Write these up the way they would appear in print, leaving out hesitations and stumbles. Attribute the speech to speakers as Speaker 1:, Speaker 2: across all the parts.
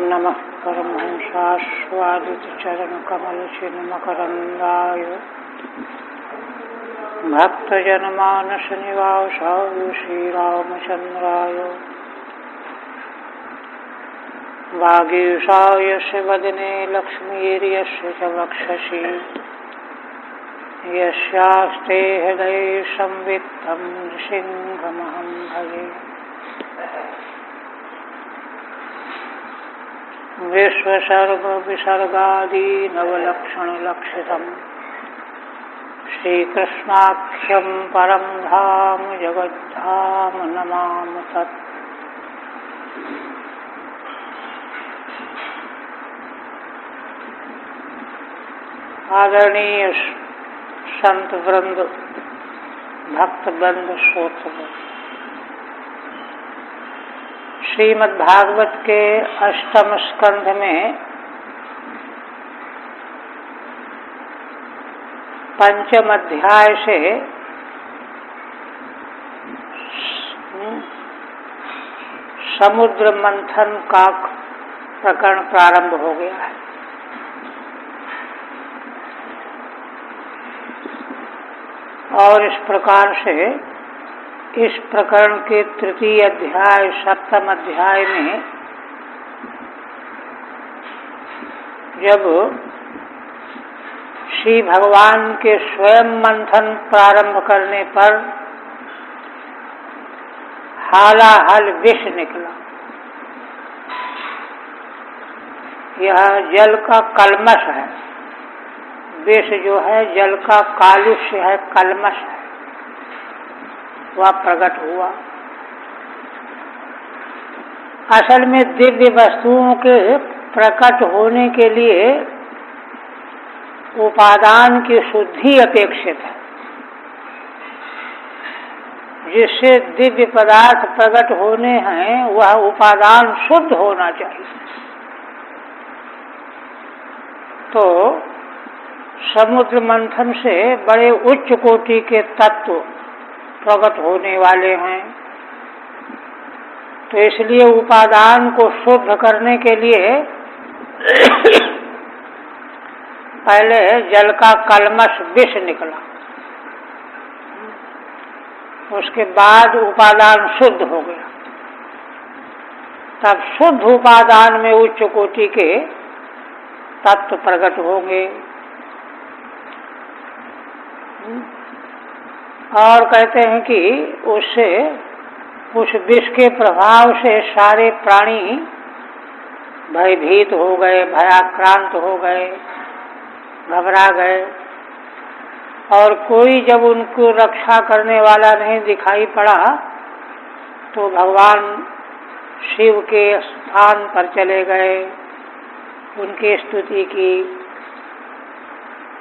Speaker 1: नमः परमहंसास्वादितचरणकमलचिन्मकरन्दाय भक्तजनमानसनिवासाय श्रीरामचन्द्राय वागीशाय वदने लक्ष्मीर्यस्य च वक्षसि यस्यास्ते हृदये संवित्तं नृसिंहमहं भजे। विश्वसर्गविसर्गादि नवलक्षणलक्षितं श्रीकृष्णाख्यं परं धाम जगद्धाम नमामि तत्। आदरणीय संत वृंद, भक्त बंधु, श्रोतृ, श्रीमद् भागवत के अष्टम स्कंध में पंचम अध्याय से समुद्र मंथन का प्रकरण प्रारंभ हो गया है। और इस प्रकार से इस प्रकरण के तृतीय अध्याय सप्तम अध्याय में जब श्री भगवान के स्वयं मंथन प्रारंभ करने पर हालाहल विष निकला। यह जल का कल्मष है। विष जो है जल का कालुष्य है, कल्मष है, वह प्रकट हुआ। असल में दिव्य वस्तुओं के प्रकट होने के लिए उपादान की शुद्धि अपेक्षित है। जिससे दिव्य पदार्थ प्रकट होने हैं वह उपादान शुद्ध होना चाहिए। तो समुद्र मंथन से बड़े उच्च कोटि के तत्व प्रकट होने वाले हैं। तो इसलिए उपादान को शुद्ध करने के लिए पहले जल का कल्मष विष निकला, उसके बाद उपादान शुद्ध हो गया। तब शुद्ध उपादान में उच्च कोटि के तत्व प्रकट होंगे। और कहते हैं कि उससे उस विष के प्रभाव से सारे प्राणी भयभीत हो गए, भयाक्रांत हो गए, घबरा गए। और कोई जब उनको रक्षा करने वाला नहीं दिखाई पड़ा तो भगवान शिव के स्थान पर चले गए, उनकी स्तुति की।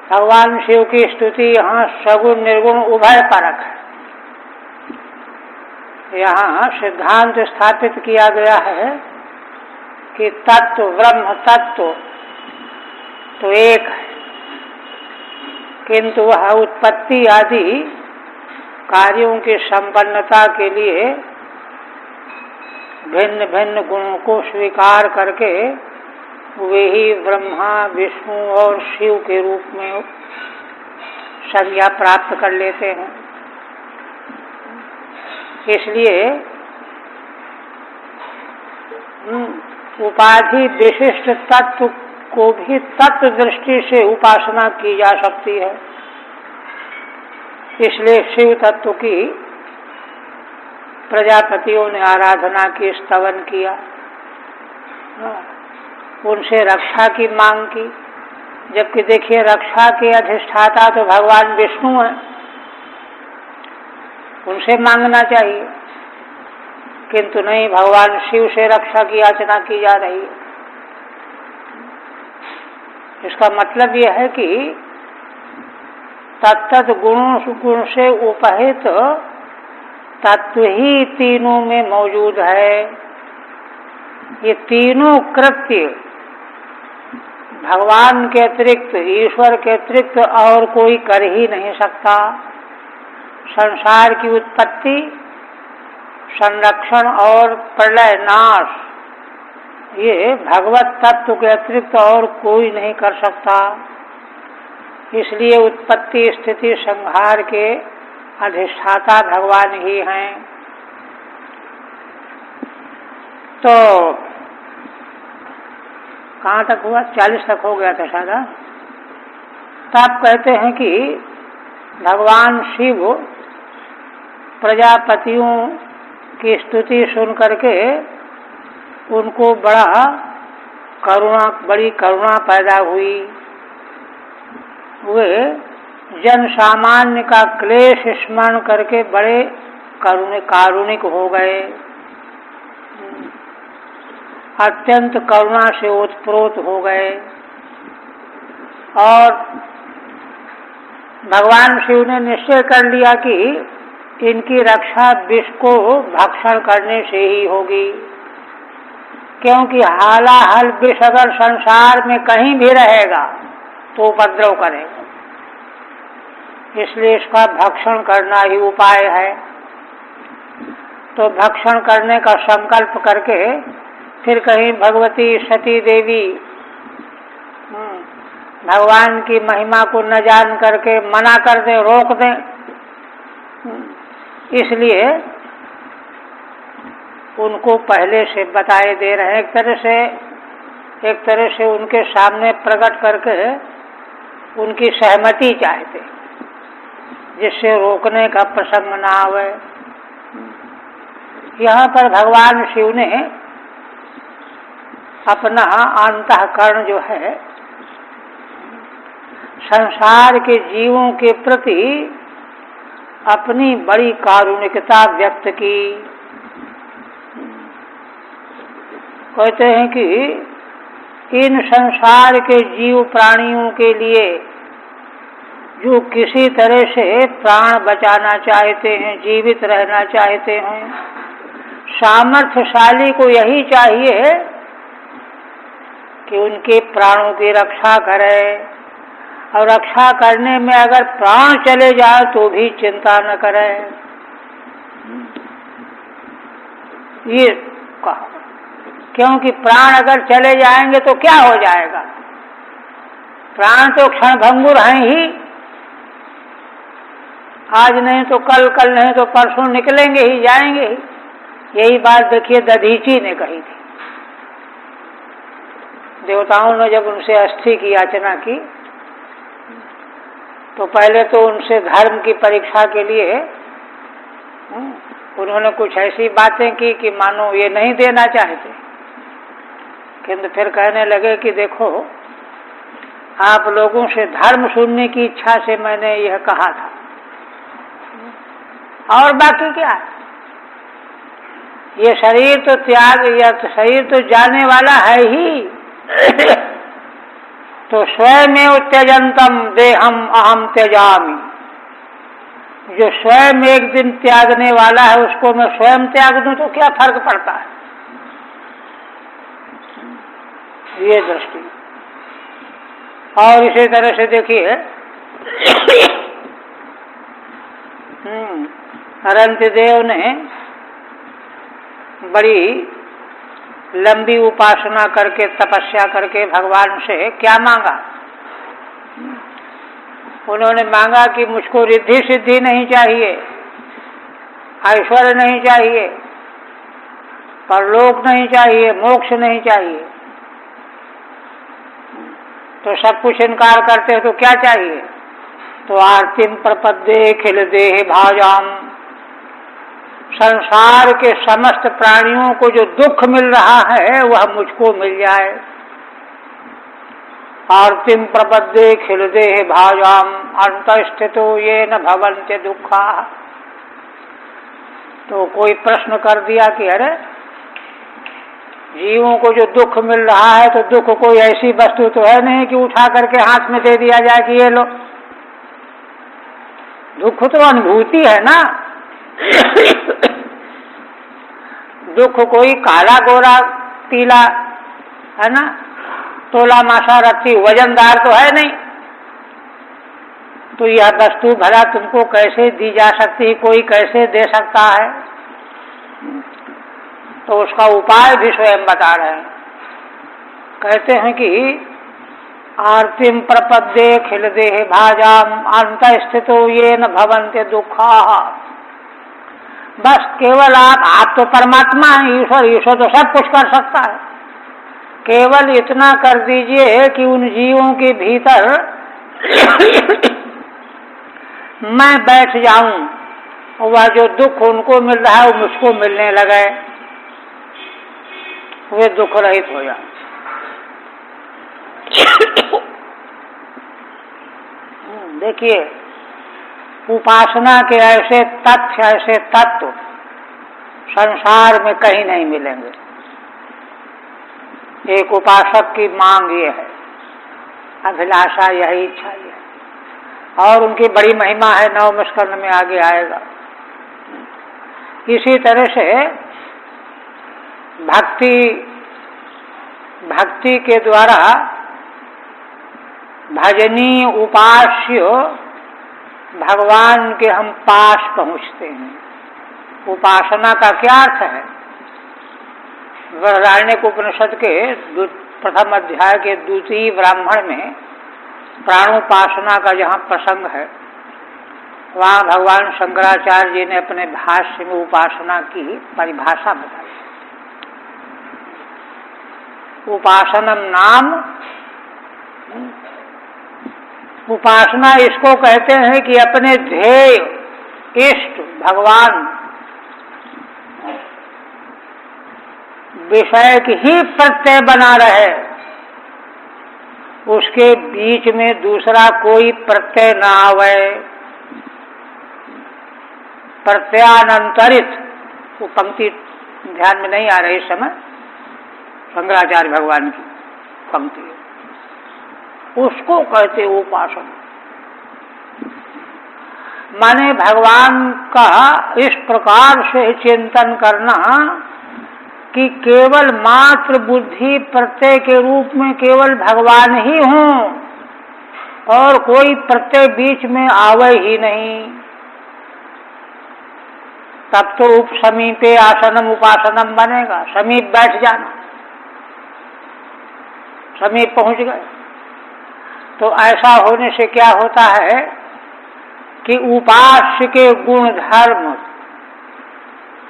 Speaker 1: भगवान शिव की स्तुति यहाँ सगुण निर्गुण उभय परक है। यहाँ सिद्धांत स्थापित किया गया है कि तत्व ब्रह्म तत्व तो एक है, किंतु वह उत्पत्ति आदि कार्यों की संपन्नता के लिए भिन्न भिन्न गुणों को स्वीकार करके वे ही ब्रह्मा, विष्णु और शिव के रूप में संज्ञा प्राप्त कर लेते हैं। इसलिए उपाधि विशिष्ट तत्व को भी तत्व दृष्टि से उपासना की जा सकती है। इसलिए शिव तत्व की प्रजापतियों ने आराधना की, स्तवन किया, उनसे रक्षा की मांग की। जबकि देखिए रक्षा के अधिष्ठाता तो भगवान विष्णु हैं, उनसे मांगना चाहिए, किंतु नहीं, भगवान शिव से रक्षा की याचना की जा रही है। इसका मतलब यह है कि तत्त गुण से उपहित तत्व ही तीनों में मौजूद है। ये तीनों कृत्य भगवान के अतिरिक्त, ईश्वर के अतिरिक्त और कोई कर ही नहीं सकता। संसार की उत्पत्ति, संरक्षण और प्रलय नाश, ये भगवत तत्व के अतिरिक्त और कोई नहीं कर सकता। इसलिए उत्पत्ति स्थिति संहार के अधिष्ठाता भगवान ही हैं। तो कहाँ तक हुआ? 40 तक हो गया था शायद। तो आप कहते हैं कि भगवान शिव प्रजापतियों की स्तुति सुन करके उनको बड़ी करुणा पैदा हुई। वे जन सामान्य का क्लेश स्मरण करके बड़े कारुणिक हो गए, अत्यंत करुणा से ओतप्रोत हो गए। और भगवान शिव ने निश्चय कर लिया कि इनकी रक्षा विष को भक्षण करने से ही होगी, क्योंकि हालाहल विष अगर संसार में कहीं भी रहेगा तो उपद्रव करेगा। इसलिए इसका भक्षण करना ही उपाय है। तो भक्षण करने का संकल्प करके फिर कहीं भगवती सती देवी भगवान की महिमा को न जान करके मना कर दें, रोक दें। इसलिए उनको पहले से बताए दे रहे हैं, एक तरह से उनके सामने प्रकट करके उनकी सहमति चाहते, जिससे रोकने का प्रसंग न आवे। यहाँ पर भगवान शिव ने अपना अंतःकरण जो है संसार के जीवों के प्रति अपनी बड़ी कारुणिकता व्यक्त की। कहते हैं कि इन संसार के जीव प्राणियों के लिए जो किसी तरह से प्राण बचाना चाहते हैं, जीवित रहना चाहते हैं, सामर्थ्यशाली को यही चाहिए कि उनके प्राणों की रक्षा करे, और रक्षा करने में अगर प्राण चले जाए तो भी चिंता न करे। ये कहा, क्योंकि प्राण अगर चले जाएंगे तो क्या हो जाएगा? प्राण तो क्षणभंगुर हैं ही, आज नहीं तो कल, कल नहीं तो परसों निकलेंगे ही, जाएंगे ही। यही बात देखिए दधीची ने कही थी। देवताओं ने जब उनसे अस्थि की याचना की तो पहले तो उनसे धर्म की परीक्षा के लिए उन्होंने कुछ ऐसी बातें की कि मानो ये नहीं देना चाहते, किंतु फिर कहने लगे कि देखो, आप लोगों से धर्म सुनने की इच्छा से मैंने यह कहा था, और बाकी क्या? ये शरीर तो शरीर तो जाने वाला है ही। तो स्वयं त्यजंतम देहम अहम त्यजामि, जो स्वयं एक दिन त्यागने वाला है उसको मैं स्वयं त्याग दूं तो क्या फर्क पड़ता है? ये दृष्टि। और इसी तरह से देखिए अरंतदेव ने बड़ी लंबी उपासना करके, तपस्या करके भगवान से क्या मांगा? उन्होंने मांगा कि मुझको रिद्धि सिद्धि नहीं चाहिए, ऐश्वर्य नहीं चाहिए, परलोक नहीं चाहिए, मोक्ष नहीं चाहिए। तो सब कुछ इनकार करते हो तो क्या चाहिए? तो आरतीम प्रपद्ये खिल देह भाजाम, संसार के समस्त प्राणियों को जो दुख मिल रहा है वह मुझको मिल जाए। आरतीम प्रपद्ये खिल देह भाजाम अंतस्थितो ये न भवन्ते दुखा। तो कोई प्रश्न कर दिया कि अरे जीवों को जो दुख मिल रहा है तो दुख कोई ऐसी वस्तु तो है नहीं कि उठा करके हाथ में दे दिया जाए कि ये लो। दुख तो अनुभूति है ना। दुख कोई काला गोरा पीला है ना, तोला मासा रत्ती वजनदार तो है नहीं। तो यह वस्तु भला तुमको कैसे दी जा सकती है, कोई कैसे दे सकता है? तो उसका उपाय भी स्वयं बता रहे हैं। कहते हैं कि आरतीम प्रपद्ये खिल देह भाजाम अंत स्थितो ये न भवन्ते दुखा। बस केवल आप तो परमात्मा हैं, ईश्वर तो सब कुछ कर सकता है। केवल इतना कर दीजिए कि उन जीवों के भीतर मैं बैठ जाऊं, वह जो दुख उनको मिल रहा है वो मुझको मिलने लगे, वे दुख रहित हो जाए। देखिए, उपासना के ऐसे तथ्य, ऐसे तत्व संसार में कहीं नहीं मिलेंगे। एक उपासक की मांग ये है, अभिलाषा यही, इच्छा ये है, और उनकी बड़ी महिमा है, नवम स्कंध में आगे आएगा। इसी तरह से भक्ति के द्वारा भजनीय उपास्य भगवान के हम पास पहुंचते हैं। उपासना का क्या अर्थ है? बृहदारण्यक उपनिषद के प्रथम अध्याय के द्वितीय ब्राह्मण में प्राणोपासना का जहाँ प्रसंग है, वहाँ भगवान शंकराचार्य जी ने अपने भाष्य में उपासना की परिभाषा बताई। उपासनम नाम, उपासना इसको कहते हैं कि अपने ध्येय इष्ट भगवान विषय की ही प्रत्यय बना रहे, उसके बीच में दूसरा कोई प्रत्यय न आवे, प्रत्यानंतरित। वो पंक्ति ध्यान में नहीं आ रही इस समय, शंकराचार्य भगवान की पंक्ति है, उसको कहते उपासना। माने भगवान का इस प्रकार से चिंतन करना कि केवल मात्र बुद्धि प्रत्यय के रूप में केवल भगवान ही हों और कोई प्रत्यय बीच में आवे ही नहीं, तब तो उपसमीपे आसनम उपासनम बनेगा। समीप बैठ जाना, समीप पहुंच गए। तो ऐसा होने से क्या होता है कि उपास्य के गुण धर्म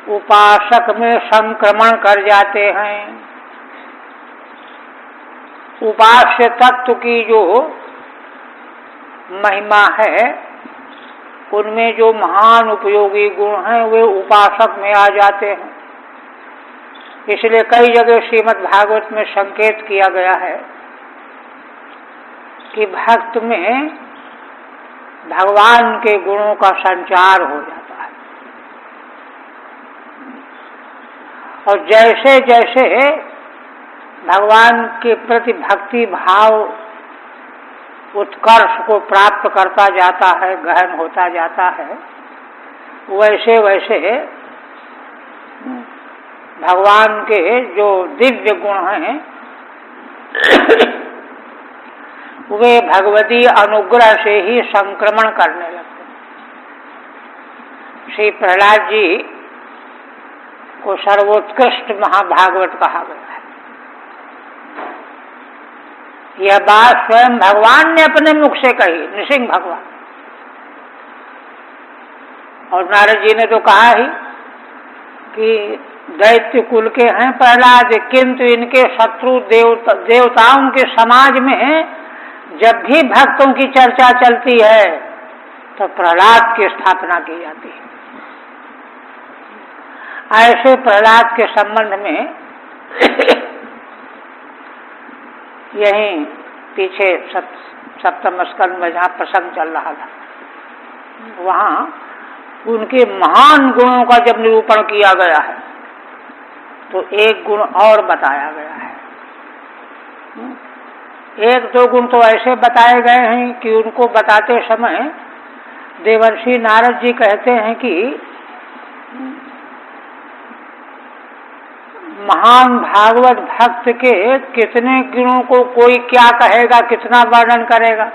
Speaker 1: उपासक में संक्रमण कर जाते हैं। उपास्य तत्व की जो महिमा है, उनमें जो महान उपयोगी गुण हैं वे उपासक में आ जाते हैं। इसलिए कई जगह श्रीमद् भागवत में संकेत किया गया है कि भक्त में भगवान के गुणों का संचार हो जाता है, और जैसे जैसे भगवान के प्रति भक्ति भाव उत्कर्ष को प्राप्त करता जाता है, गहन होता जाता है, वैसे वैसे भगवान के जो दिव्य गुण हैं वे भगवती अनुग्रह से ही संक्रमण करने लगते हैं। श्री प्रहलाद जी को सर्वोत्कृष्ट महाभागवत कहा गया है। यह बात स्वयं भगवान ने अपने मुख से कही, नृसिंह भगवान। और नारद जी ने तो कहा ही कि दैत्य कुल के हैं प्रहलाद, किंतु इनके शत्रु देवताओं के समाज में जब भी भक्तों की चर्चा चलती है तो प्रहलाद की स्थापना की जाती है। ऐसे प्रहलाद के संबंध में यहीं पीछे सप्तम स्कंद में जहाँ प्रसंग चल रहा था, वहाँ उनके महान गुणों का जब निरूपण किया गया है तो एक गुण और बताया गया है। एक दो गुण तो ऐसे बताए गए हैं कि उनको बताते समय देवर्षि नारद जी कहते हैं कि महान भागवत भक्त के कितने गुणों को कोई क्या कहेगा, कितना वर्णन करेगा,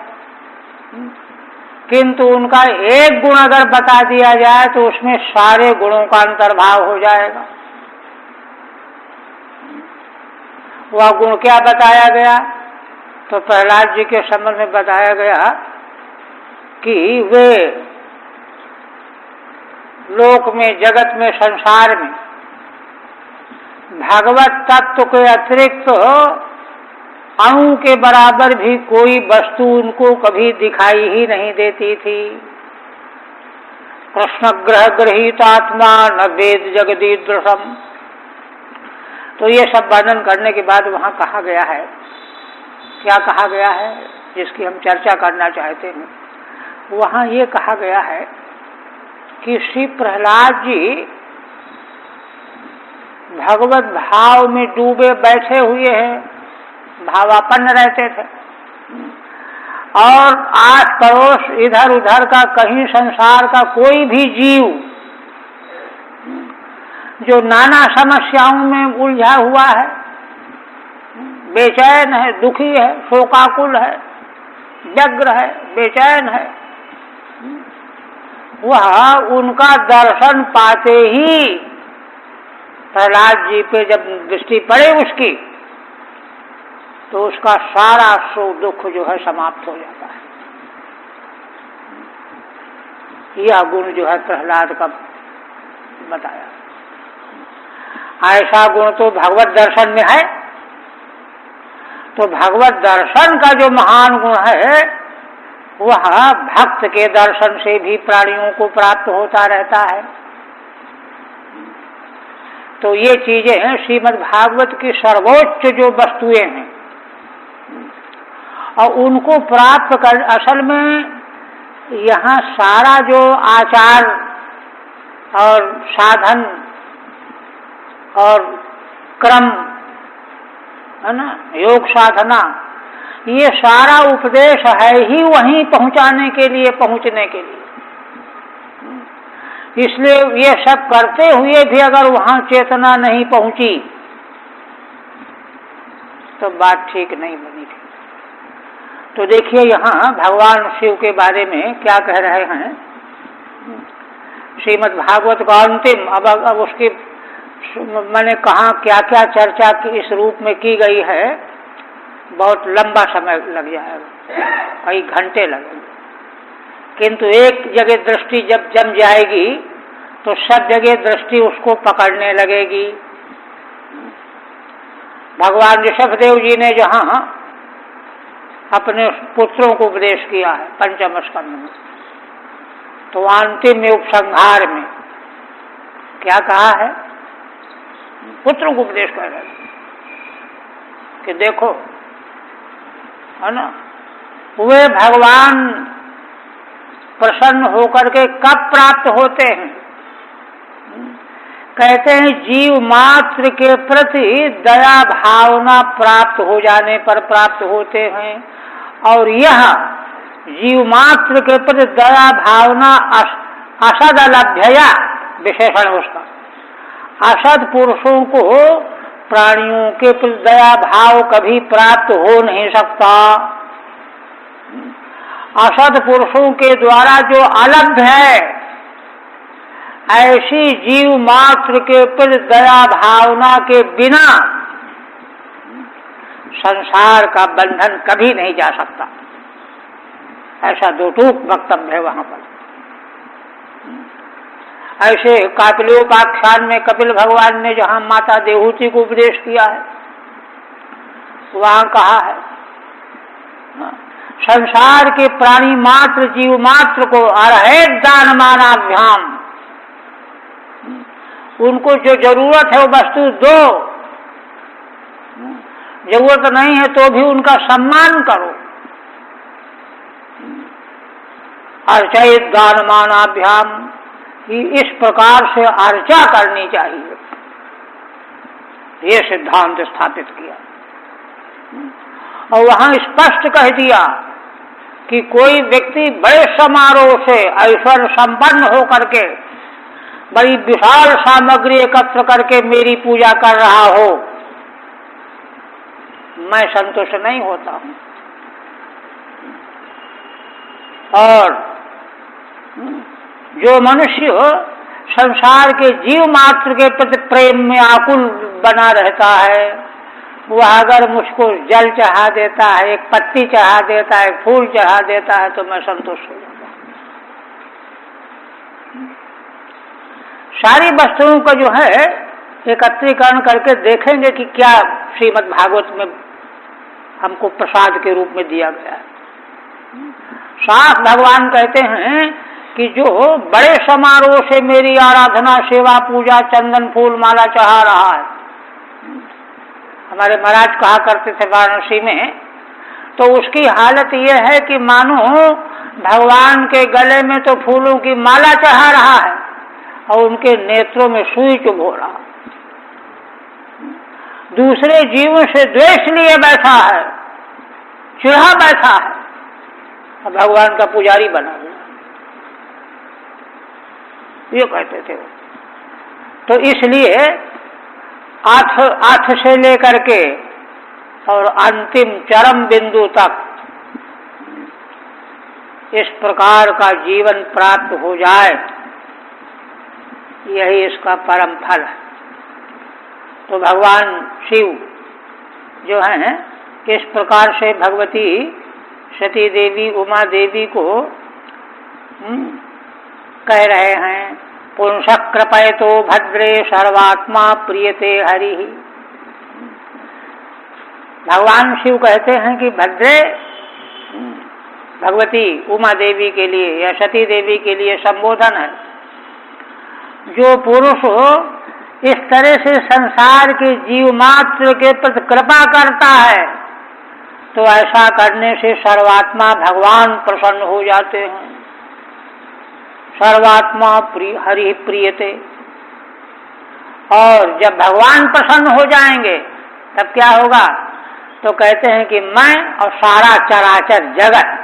Speaker 1: किंतु उनका एक गुण अगर बता दिया जाए तो उसमें सारे गुणों का अंतर्भाव हो जाएगा। वह गुण क्या बताया गया? तो प्रहलाद जी के संबंध में बताया गया कि वे लोक में, जगत में, संसार में भगवत तत्व के अतिरिक्त अणु के बराबर भी कोई वस्तु उनको कभी दिखाई ही नहीं देती थी। कृष्ण ग्रह गृहीतात्मा न वेद जगदीदृशम। तो ये सब वर्णन करने के बाद वहां कहा गया है, क्या कहा गया है जिसकी हम चर्चा करना चाहते हैं? वहां ये कहा गया है कि श्री प्रहलाद जी भगवत भाव में डूबे बैठे हुए हैं, भावापन्न रहते थे, और आस पड़ोस इधर उधर का कहीं संसार का कोई भी जीव जो नाना समस्याओं में उलझा हुआ है, बेचैन है, दुखी है, शोकाकुल है, व्यग्र है, बेचैन है, वह उनका दर्शन पाते ही प्रहलाद जी पे जब दृष्टि पड़े उसकी, तो उसका सारा शोक दुख जो है समाप्त हो जाता है। यह गुण जो है प्रहलाद का बताया। ऐसा गुण तो भगवत दर्शन में है। तो भगवत दर्शन का जो महान गुण है वह भक्त के दर्शन से भी प्राणियों को प्राप्त होता रहता है। तो ये चीजें श्रीमद् भागवत की सर्वोच्च जो वस्तुएं हैं, और उनको प्राप्त कर, असल में यहाँ सारा जो आचार और साधन और क्रम है ना, योग साधना, ये सारा उपदेश है ही वहीं पहुंचाने के लिए, पहुंचने के लिए। इसलिए ये सब करते हुए भी अगर वहां चेतना नहीं पहुंची तो बात ठीक नहीं बनी थी। तो देखिए यहाँ भगवान शिव के बारे में क्या कह रहे हैं श्रीमद् भागवत का अंतिम। अब उसकी मैंने कहा क्या क्या चर्चा की इस रूप में की गई है, बहुत लंबा समय लग जाएगा, कई घंटे लगेंगे। किंतु एक जगह दृष्टि जब जम जाएगी तो सब जगह दृष्टि उसको पकड़ने लगेगी। भगवान ऋषभदेव जी ने जहाँ अपने पुत्रों को उपदेश किया है पंचम स्कंध में, तो अंतिम में उपसंहार में क्या कहा है? पुत्रों को उपदेश कर रहे कि देखो, है ना, वे भगवान प्रसन्न होकर के कब प्राप्त होते हैं? कहते हैं जीव मात्र के प्रति दया भावना प्राप्त हो जाने पर प्राप्त होते हैं। और यह जीव मात्र के प्रति दया भावना असद अलभ्यया, विशेषण उसका, असद पुरुषों को प्राणियों के प्रति दया भाव कभी प्राप्त हो नहीं सकता। असद पुरुषों के द्वारा जो अलभ्य है, ऐसी जीव मात्र के प्रति दया भावना के बिना संसार का बंधन कभी नहीं जा सकता। ऐसा दो टूक वक्तव्य है वहां पर। ऐसे कापिलोपाख्यान में कपिल भगवान ने जहां माता देवहूति को उपदेश किया है, वहां कहा है संसार के प्राणी मात्र जीव मात्र को अर्हे दान मानाभ्याम, उनको जो जरूरत है वो वस्तु दो, जरूरत नहीं है तो भी उनका सम्मान करो। अर्चयित दान मानाभ्याम, इस प्रकार से अर्चा करनी चाहिए, ये सिद्धांत स्थापित किया। और वहां स्पष्ट कह दिया कि कोई व्यक्ति बड़े समारोह से ऐश्वर्य संपन्न होकर के बड़ी विशाल सामग्री एकत्र करके मेरी पूजा कर रहा हो, मैं संतुष्ट नहीं होता हूं। और जो मनुष्य संसार के जीव मात्र के प्रति प्रेम में आकुल बना रहता है, वह अगर मुझको जल चढ़ा देता है, एक पत्ती चढ़ा देता है, एक फूल चढ़ा देता है, तो मैं संतुष्ट हो जाता हूँ। सारी वस्तुओं का जो है एकत्रीकरण करके देखेंगे कि क्या श्रीमद् भागवत में हमको प्रसाद के रूप में दिया गया है। साफ भगवान कहते हैं कि जो बड़े समारोह से मेरी आराधना, सेवा, पूजा, चंदन, फूल, माला चढ़ा रहा है, हमारे महाराज कहा करते थे वाराणसी में, तो उसकी हालत यह है कि मानो भगवान के गले में तो फूलों की माला चढ़ा रहा है और उनके नेत्रों में सुई चुभ हो रहा, दूसरे जीवों से द्वेष लिए बैठा है, चिढ़ा बैठा है, भगवान का पुजारी बना हुआ, ये कहते थे वो। तो इसलिए आठ से लेकर के और अंतिम चरम बिंदु तक इस प्रकार का जीवन प्राप्त हो जाए, यही इसका परम फल है। तो भगवान शिव जो हैं इस प्रकार से भगवती सती देवी, उमा देवी को कह रहे हैं, पुंसः कृपयतो भद्रे सर्वात्मा प्रियते हरि। भगवान शिव कहते हैं कि भद्रे भगवती उमा देवी के लिए या सती देवी के लिए संबोधन है। जो पुरुष इस तरह से संसार के जीव मात्र के प्रति कृपा करता है, तो ऐसा करने से सर्वात्मा भगवान प्रसन्न हो जाते हैं। सर्वात्मा हरि प्रियते। और जब भगवान प्रसन्न हो जाएंगे तब क्या होगा? तो कहते हैं कि मैं और सारा चराचर जगत,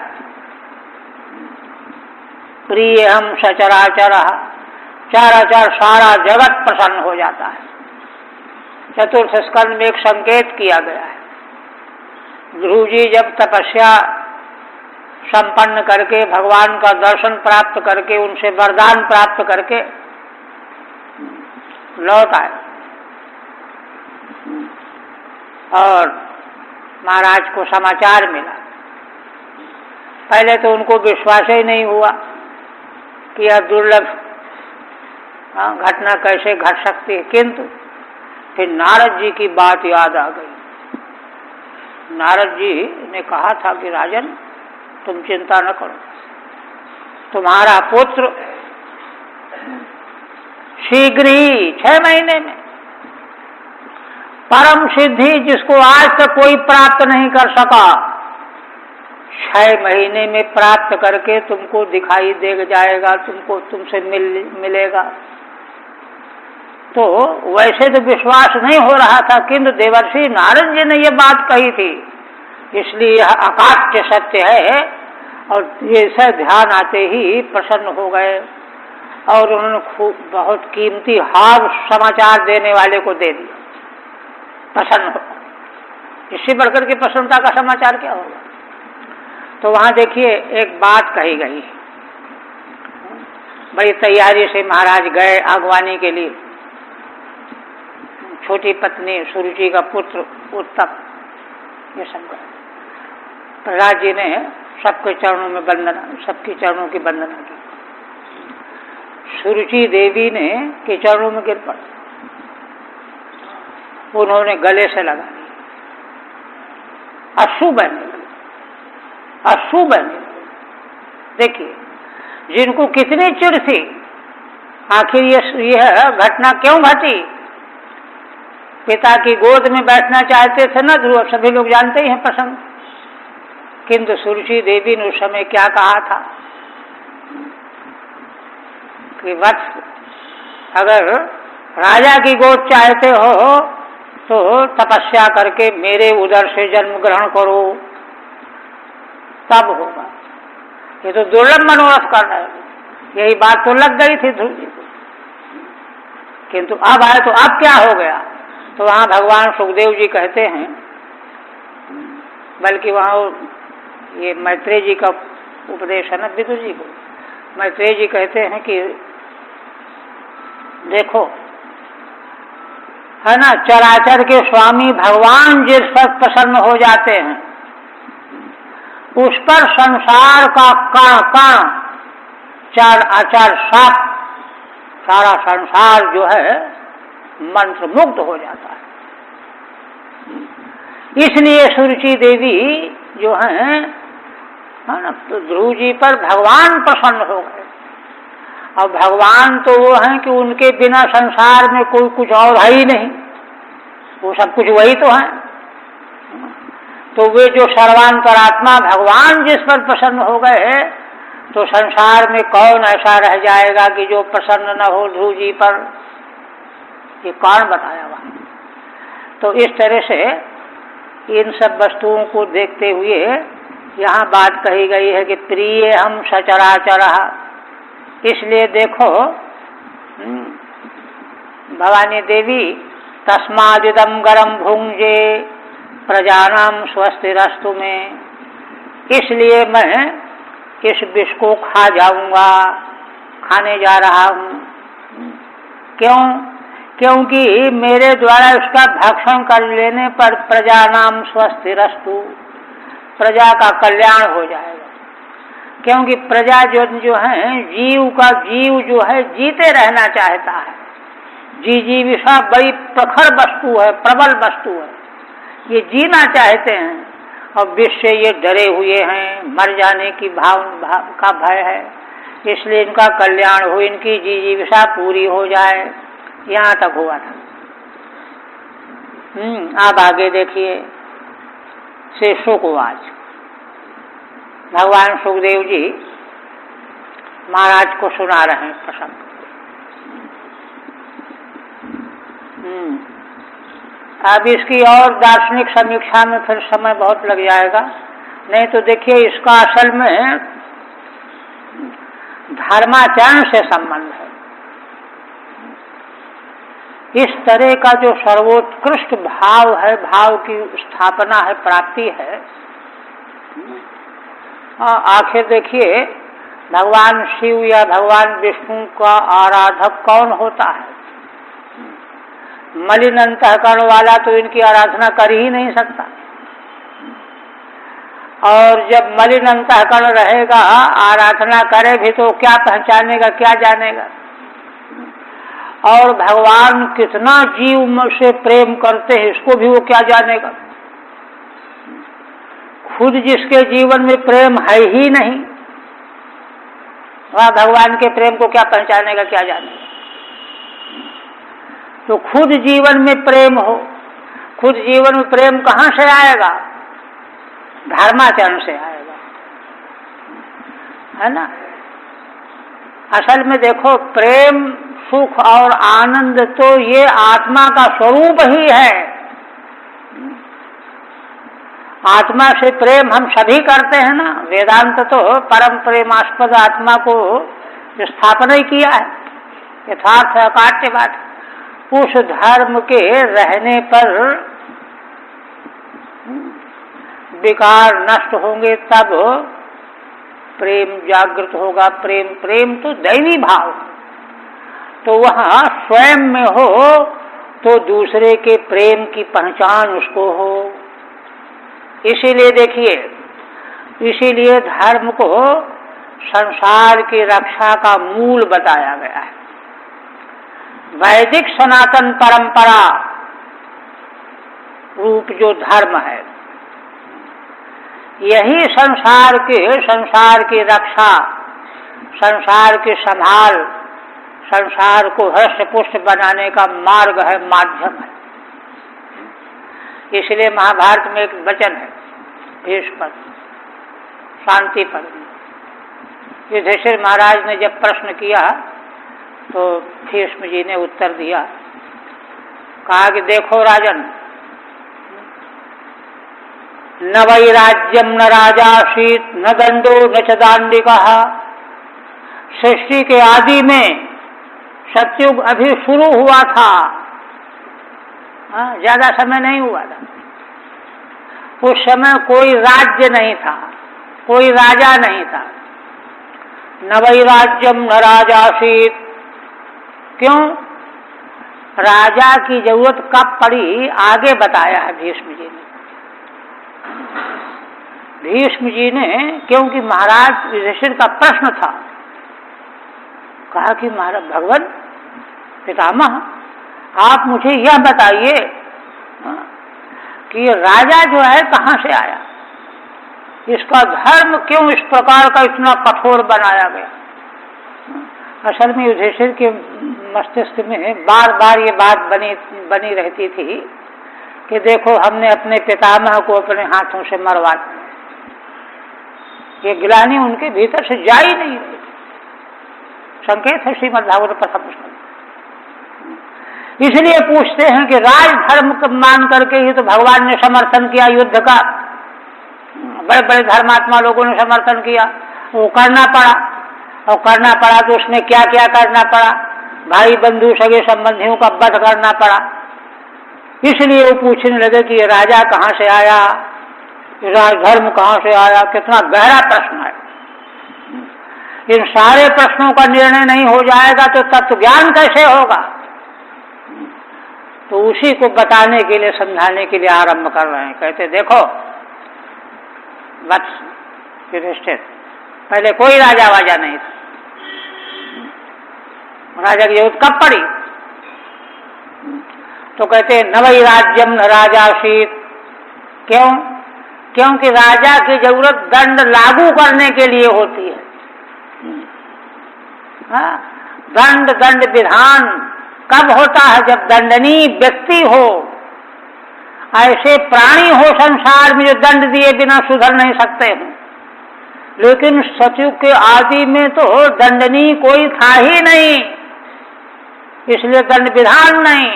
Speaker 1: प्रिय हम सचराचर, चराचर सारा जगत प्रसन्न हो जाता है। चतुर्थ स्कंद में एक संकेत किया गया है। ध्रुव जी जब तपस्या संपन्न करके भगवान का दर्शन प्राप्त करके उनसे वरदान प्राप्त करके लौट आए और महाराज को समाचार मिला, पहले तो उनको विश्वास ही नहीं हुआ कि यह दुर्लभ घटना कैसे घट सकती है, किंतु फिर नारद जी की बात याद आ गई। नारद जी ने कहा था कि राजन तुम चिंता न करो, तुम्हारा पुत्र शीघ्र ही 6 महीने में परम सिद्धि जिसको आज तक कोई प्राप्त नहीं कर सका, 6 महीने में प्राप्त करके तुमको दिखाई दे जाएगा, तुमसे मिलेगा। तो वैसे तो विश्वास नहीं हो रहा था, किंतु देवर्षि नारद जी ने ये बात कही थी, इसलिए यह अकाट्य सत्य है। और ये सब ध्यान आते ही प्रसन्न हो गए और उन्होंने खूब बहुत कीमती हार समाचार देने वाले को दे दिया, प्रसन्न हो। इससे बढ़कर के प्रसन्नता का समाचार क्या होगा? तो वहां देखिए एक बात कही गई, बड़ी तैयारी से महाराज गए आगवानी के लिए। छोटी पत्नी सुरुचि का पुत्र उत्तम, ये सब गए। प्रहलाद जी ने सबके चरणों में वंदना, सबके चरणों की वंदना की। सुरुचि देवी ने के चरणों में गिर पड़ा, उन्होंने गले से लगा ली, अश्रु बहने लगे, अश्रु बहने लगे। देखिए जिनको कितनी चिढ़ थी, आखिर यह घटना क्यों घटी? पिता की गोद में बैठना चाहते थे ना ध्रुव, सभी लोग जानते ही हैं प्रसंग। किंतु सुरुचि देवी ने उस समय क्या कहा था कि वत्स, अगर राजा की गोद चाहते हो तो तपस्या करके मेरे उदर से जन्म ग्रहण करो, तब होगा। ये तो दुर्लभ मनोरथ कर रहे हो। यही बात तो लग गई थी ध्रुव जी को, किंतु अब आए तो अब क्या हो गया? तो वहां भगवान सुखदेव जी कहते हैं, बल्कि वहां ये मैत्रेय जी का उपदेश है ना विदुर जी को, मैत्रेय जी कहते हैं कि देखो है ना, चराचर के स्वामी भगवान जिस पर प्रसन्न हो जाते हैं उस पर संसार का कण कण चार आचार सात सारा संसार जो है मंत्र मुग्ध हो जाता है। इसलिए सुरुचि देवी जो है ना, तो ध्रुव जी पर भगवान प्रसन्न हो गए। और भगवान तो वो हैं कि उनके बिना संसार में कोई कुछ और है ही नहीं, वो सब कुछ वही तो है। तो वे जो सर्वांतरात्मा भगवान जिस पर प्रसन्न हो गए तो संसार में कौन ऐसा रह जाएगा कि जो प्रसन्न न हो ध्रुव जी पर, ये कौन बताया वहां। तो इस तरह से इन सब वस्तुओं को देखते हुए यहाँ बात कही गई है कि प्रिय हम सचराचर। इसलिए देखो भवानी देवी तस्मादिदम गरम भुंजे प्रजानाम स्वस्तिरस्तु में, इसलिए मैं इस विष को खा जाऊंगा, खाने जा रहा हूं। क्यों? क्योंकि मेरे द्वारा उसका भक्षण कर लेने पर प्रजानाम स्वस्तिरस्तु, प्रजा का कल्याण हो जाएगा। क्योंकि प्रजा जो है जीव जो है जीते रहना चाहता है। जीविका बड़ी प्रखर वस्तु है, प्रबल वस्तु है, ये जीना चाहते हैं और विष से ये डरे हुए हैं, मर जाने की भाव का भय है। इसलिए इनका कल्याण हो, इनकी जीविका पूरी हो जाए, यहाँ तक हुआ था। अब आगे देखिए से शुकवाच। भगवान सुखदेव जी महाराज को सुना रहे हैं प्रसंग। अब इसकी और दार्शनिक समीक्षा में फिर समय बहुत लग जाएगा, नहीं तो देखिए इसका असल में धर्माचरण से संबंध है। इस तरह का जो सर्वोत्कृष्ट भाव है, भाव की स्थापना है, प्राप्ति है। आखिर देखिए भगवान शिव या भगवान विष्णु का आराधक कौन होता है? मलिन अंतःकरण वाला तो इनकी आराधना कर ही नहीं सकता। और जब मलिन अंतःकरण रहेगा, आराधना करे भी तो क्या पहचानेगा, क्या जानेगा। और भगवान कितना जीव से प्रेम करते हैं इसको भी वो क्या जानेगा। खुद जिसके जीवन में प्रेम है ही नहीं, वह भगवान के प्रेम को क्या पहचानेगा, क्या जानेगा। तो खुद जीवन में प्रेम हो, खुद जीवन में प्रेम कहाँ से आएगा? धर्माचरण से आएगा, है ना। असल में देखो प्रेम, सुख और आनंद तो ये आत्मा का स्वरूप ही है। आत्मा से प्रेम हम सभी करते हैं ना। वेदांत तो परम प्रेमास्पद आत्मा को स्थापना ही किया है, यथार्थ अकाट्य बात। उस धर्म के रहने पर विकार नष्ट होंगे, तब प्रेम जागृत होगा। प्रेम तो दैवी भाव, तो वहाँ स्वयं में हो तो दूसरे के प्रेम की पहचान उसको हो। इसीलिए देखिए, इसीलिए धर्म को संसार की रक्षा का मूल बताया गया है। वैदिक सनातन परंपरा रूप जो धर्म है, यही संसार की रक्षा, संसार की संभाल, संसार को हृष्ट पुष्ट बनाने का मार्ग है, माध्यम है। इसलिए महाभारत में एक वचन है भीष्म पर, शांति पर। युधिष्ठिर महाराज ने जब प्रश्न किया तो भीष्म जी ने उत्तर दिया, कहा कि देखो राजन, न वैराज्यम न राजासीत न दंडो न च दांडिकः। सृष्टि के आदि में सतयुग अभी शुरू हुआ था, ज्यादा समय नहीं हुआ था। उस समय कोई राज्य नहीं था, कोई राजा नहीं था। न वैराज्यम न राजासीत। क्यों? राजा की जरूरत कब पड़ी आगे बताया है भीष्म जी ने। भीष्म जी ने, क्योंकि महाराज युधिष्ठिर का प्रश्न था, कहा कि महाराज भगवान पितामह आप मुझे यह बताइए कि राजा जो है कहाँ से आया, इसका धर्म क्यों इस प्रकार का इतना कठोर बनाया गया। असल में युधिष्ठिर के मस्तिष्क में बार बार ये बात बनी रहती थी कि देखो हमने अपने पितामह को अपने हाथों से मरवा दिया। ये गिलानी उनके भीतर से जा ही नहीं रही। संकेत है श्रीमद्भागवत प्रथम स्कंद। इसलिए पूछते हैं कि राजधर्म मान करके ही तो भगवान ने समर्थन किया युद्ध का। बड़े बड़े धर्मात्मा लोगों ने समर्थन किया, वो करना पड़ा, और करना पड़ा तो उसमें क्या क्या करना पड़ा, भाई बंधु सगे संबंधियों का वध करना पड़ा। इसलिए वो पूछने लगे कि ये राजा कहाँ से आया, ये राजधर्म कहाँ से आया। कितना गहरा प्रश्न है। इन सारे प्रश्नों का निर्णय नहीं हो जाएगा तो तत्व ज्ञान कैसे होगा। तो उसी को बताने के लिए, समझाने के लिए आरंभ कर रहे हैं। कहते देखो वत्स युधिष्ठिर, पहले कोई राजा वाजा नहीं था। राजा की जरूरत कब पड़ी, तो कहते न वही राज्यम न राजासीत। क्यों? क्योंकि राजा की जरूरत दंड लागू करने के लिए होती है। दंड विधान कब होता है, जब दंडनीय व्यक्ति हो। ऐसे प्राणी हो संसार में जो दंड दिए बिना सुधर नहीं सकते हैं, लेकिन सतयुग के आदि में तो दंडनीय कोई था ही नहीं, इसलिए दंड विधान नहीं।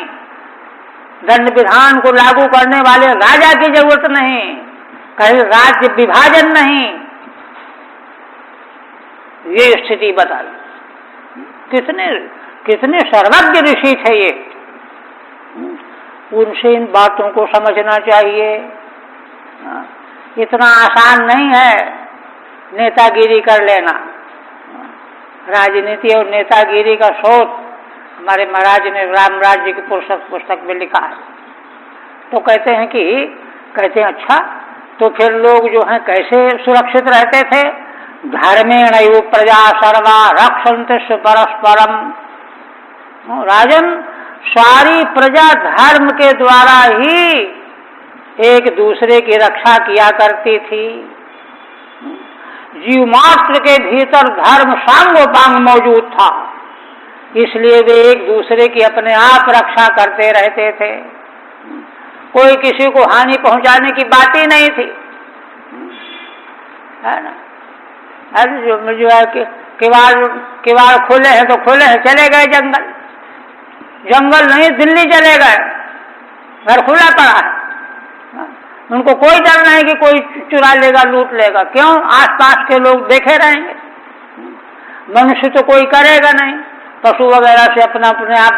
Speaker 1: दंड विधान को लागू करने वाले राजा की जरूरत नहीं, कहीं राज्य विभाजन नहीं। ये स्थिति बताई। कितने सर्वज्ञ ऋषि थे ये, उनसे इन बातों को समझना चाहिए। इतना आसान नहीं है नेतागिरी कर लेना। राजनीति और नेतागिरी का स्रोत हमारे महाराज ने राम राज्य की पुस्तक में लिखा है। तो कहते हैं अच्छा, तो फिर लोग जो हैं कैसे सुरक्षित रहते थे। धर्मेण एव प्रजा सर्वा रक्षन्ते परस्परम। राजन, सारी प्रजा धर्म के द्वारा ही एक दूसरे की रक्षा किया करती थी। जीव मात्र के भीतर धर्म सांगोपांग मौजूद था, इसलिए वे एक दूसरे की अपने आप रक्षा करते रहते थे। कोई किसी को हानि पहुंचाने की बात ही नहीं थी, है ना। जो है कि किवाड़ खुले हैं तो खुले हैं, चले गए जंगल नहीं दिल्ली चले गए, घर खुला पड़ा है। उनको कोई डर नहीं कि कोई चुरा लेगा, लूट लेगा। क्यों? आसपास के लोग देखे रहेंगे। मनुष्य तो कोई करेगा नहीं, पशु वगैरह से अपने आप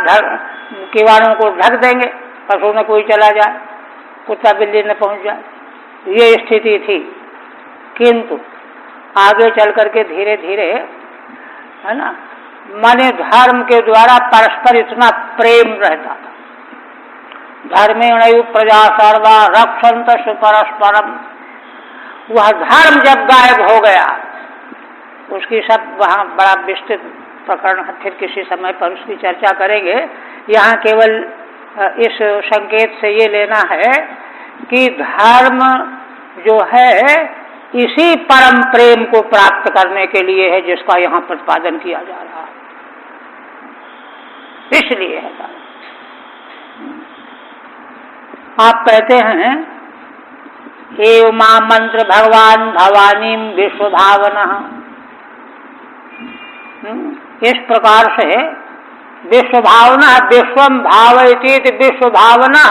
Speaker 1: किवाड़ों को ढक देंगे, पशु में कोई चला जाए, कुत्ता बिल्ली न पहुंच जाए। ये स्थिति थी। किंतु आगे चल करके धीरे धीरे, है ना, माने धर्म के द्वारा परस्पर इतना प्रेम रहता था। धर्मेण प्रजा सर्वा रक्षन्त परस्परम। वह धर्म जब गायब हो गया, उसकी सब वहाँ बड़ा विस्तृत प्रकरण है, फिर किसी समय पर उसकी चर्चा करेंगे। यहाँ केवल इस संकेत से ये लेना है कि धर्म जो है इसी परम प्रेम को प्राप्त करने के लिए है, जिसका यहाँ प्रतिपादन किया जा रहा है। इसलिए है धर्म। आप कहते हैं एव मां मंत्र भगवान भवानी विश्व भावना। इस प्रकार से विश्व भावना, विश्वम भावयति विश्व भावना,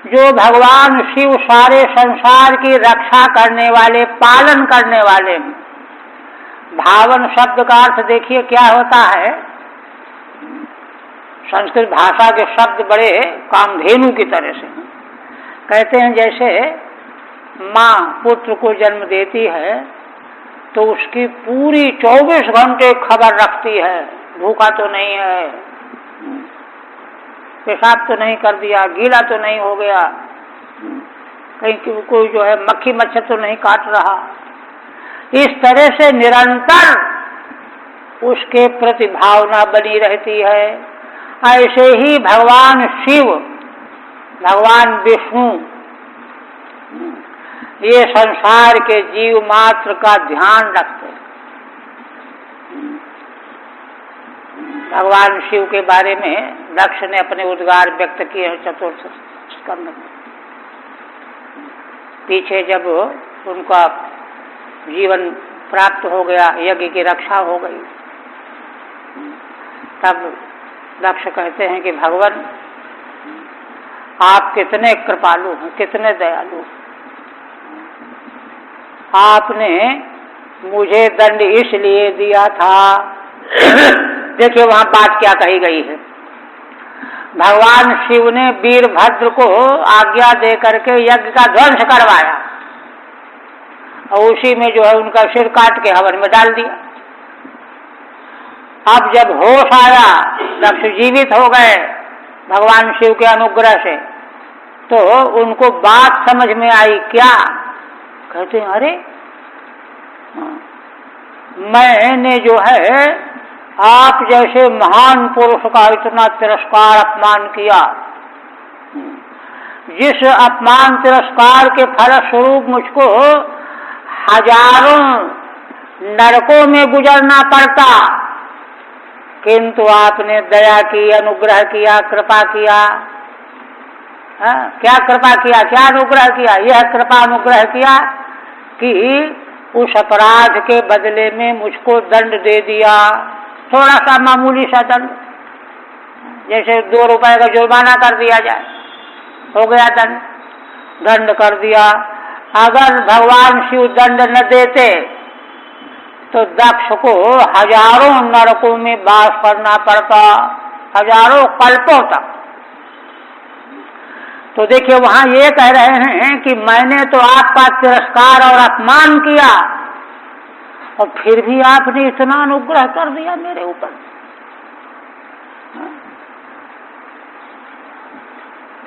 Speaker 1: जो भगवान शिव सारे संसार की रक्षा करने वाले, पालन करने वाले। भावन शब्द का अर्थ देखिए क्या होता है। संस्कृत भाषा के शब्द बड़े कामधेनु की तरह से कहते हैं। जैसे माँ पुत्र को जन्म देती है तो उसकी पूरी 24 घंटे खबर रखती है, भूखा तो नहीं है, पेशाब तो नहीं कर दिया, गीला तो नहीं हो गया, कहीं कोई जो है मक्खी मच्छर तो नहीं काट रहा। इस तरह से निरंतर उसके प्रति भावना बनी रहती है। ऐसे ही भगवान शिव, भगवान विष्णु ये संसार के जीव मात्र का ध्यान रखते हैं। भगवान शिव के बारे में दक्ष ने अपने उद्गार व्यक्त किए हैं चतुर्थ स्कंद में। पीछे जब उनका जीवन प्राप्त हो गया, यज्ञ की रक्षा हो गई, तब दक्ष कहते हैं कि भगवान आप कितने कृपालु हैं, कितने दयालु हैं। आपने मुझे दंड इसलिए दिया था देखिए वहां बात क्या कही गई है। भगवान शिव ने वीरभद्र को आज्ञा दे करके यज्ञ का ध्वंस करवाया और उसी में जो है उनका सिर काट के हवन में डाल दिया। अब जब होश आया, दक्ष जीवित हो गए भगवान शिव के अनुग्रह से, तो उनको बात समझ में आई। क्या कहते हैं, अरे मैंने जो है आप जैसे महान पुरुष का इतना तिरस्कार अपमान किया, जिस अपमान तिरस्कार के फलस्वरूप मुझको हजारों नरकों में गुजरना पड़ता, किंतु आपने दया की, अनुग्रह किया, कृपा किया। क्या कृपा किया, क्या अनुग्रह किया? यह कृपा अनुग्रह किया कि उस अपराध के बदले में मुझको दंड दे दिया, थोड़ा सा मामूली सा दंड, जैसे 2 रुपए का जुर्माना कर दिया जाए, हो गया दंड, दंड कर दिया। अगर भगवान शिव दंड न देते तो दक्ष को हजारों नरकों में वास करना पड़ता, हजारों कल्पों तक। तो देखिए वहां ये कह रहे हैं कि मैंने तो आपका तिरस्कार और अपमान किया और फिर भी आपने इतना अनुग्रह कर दिया मेरे ऊपर।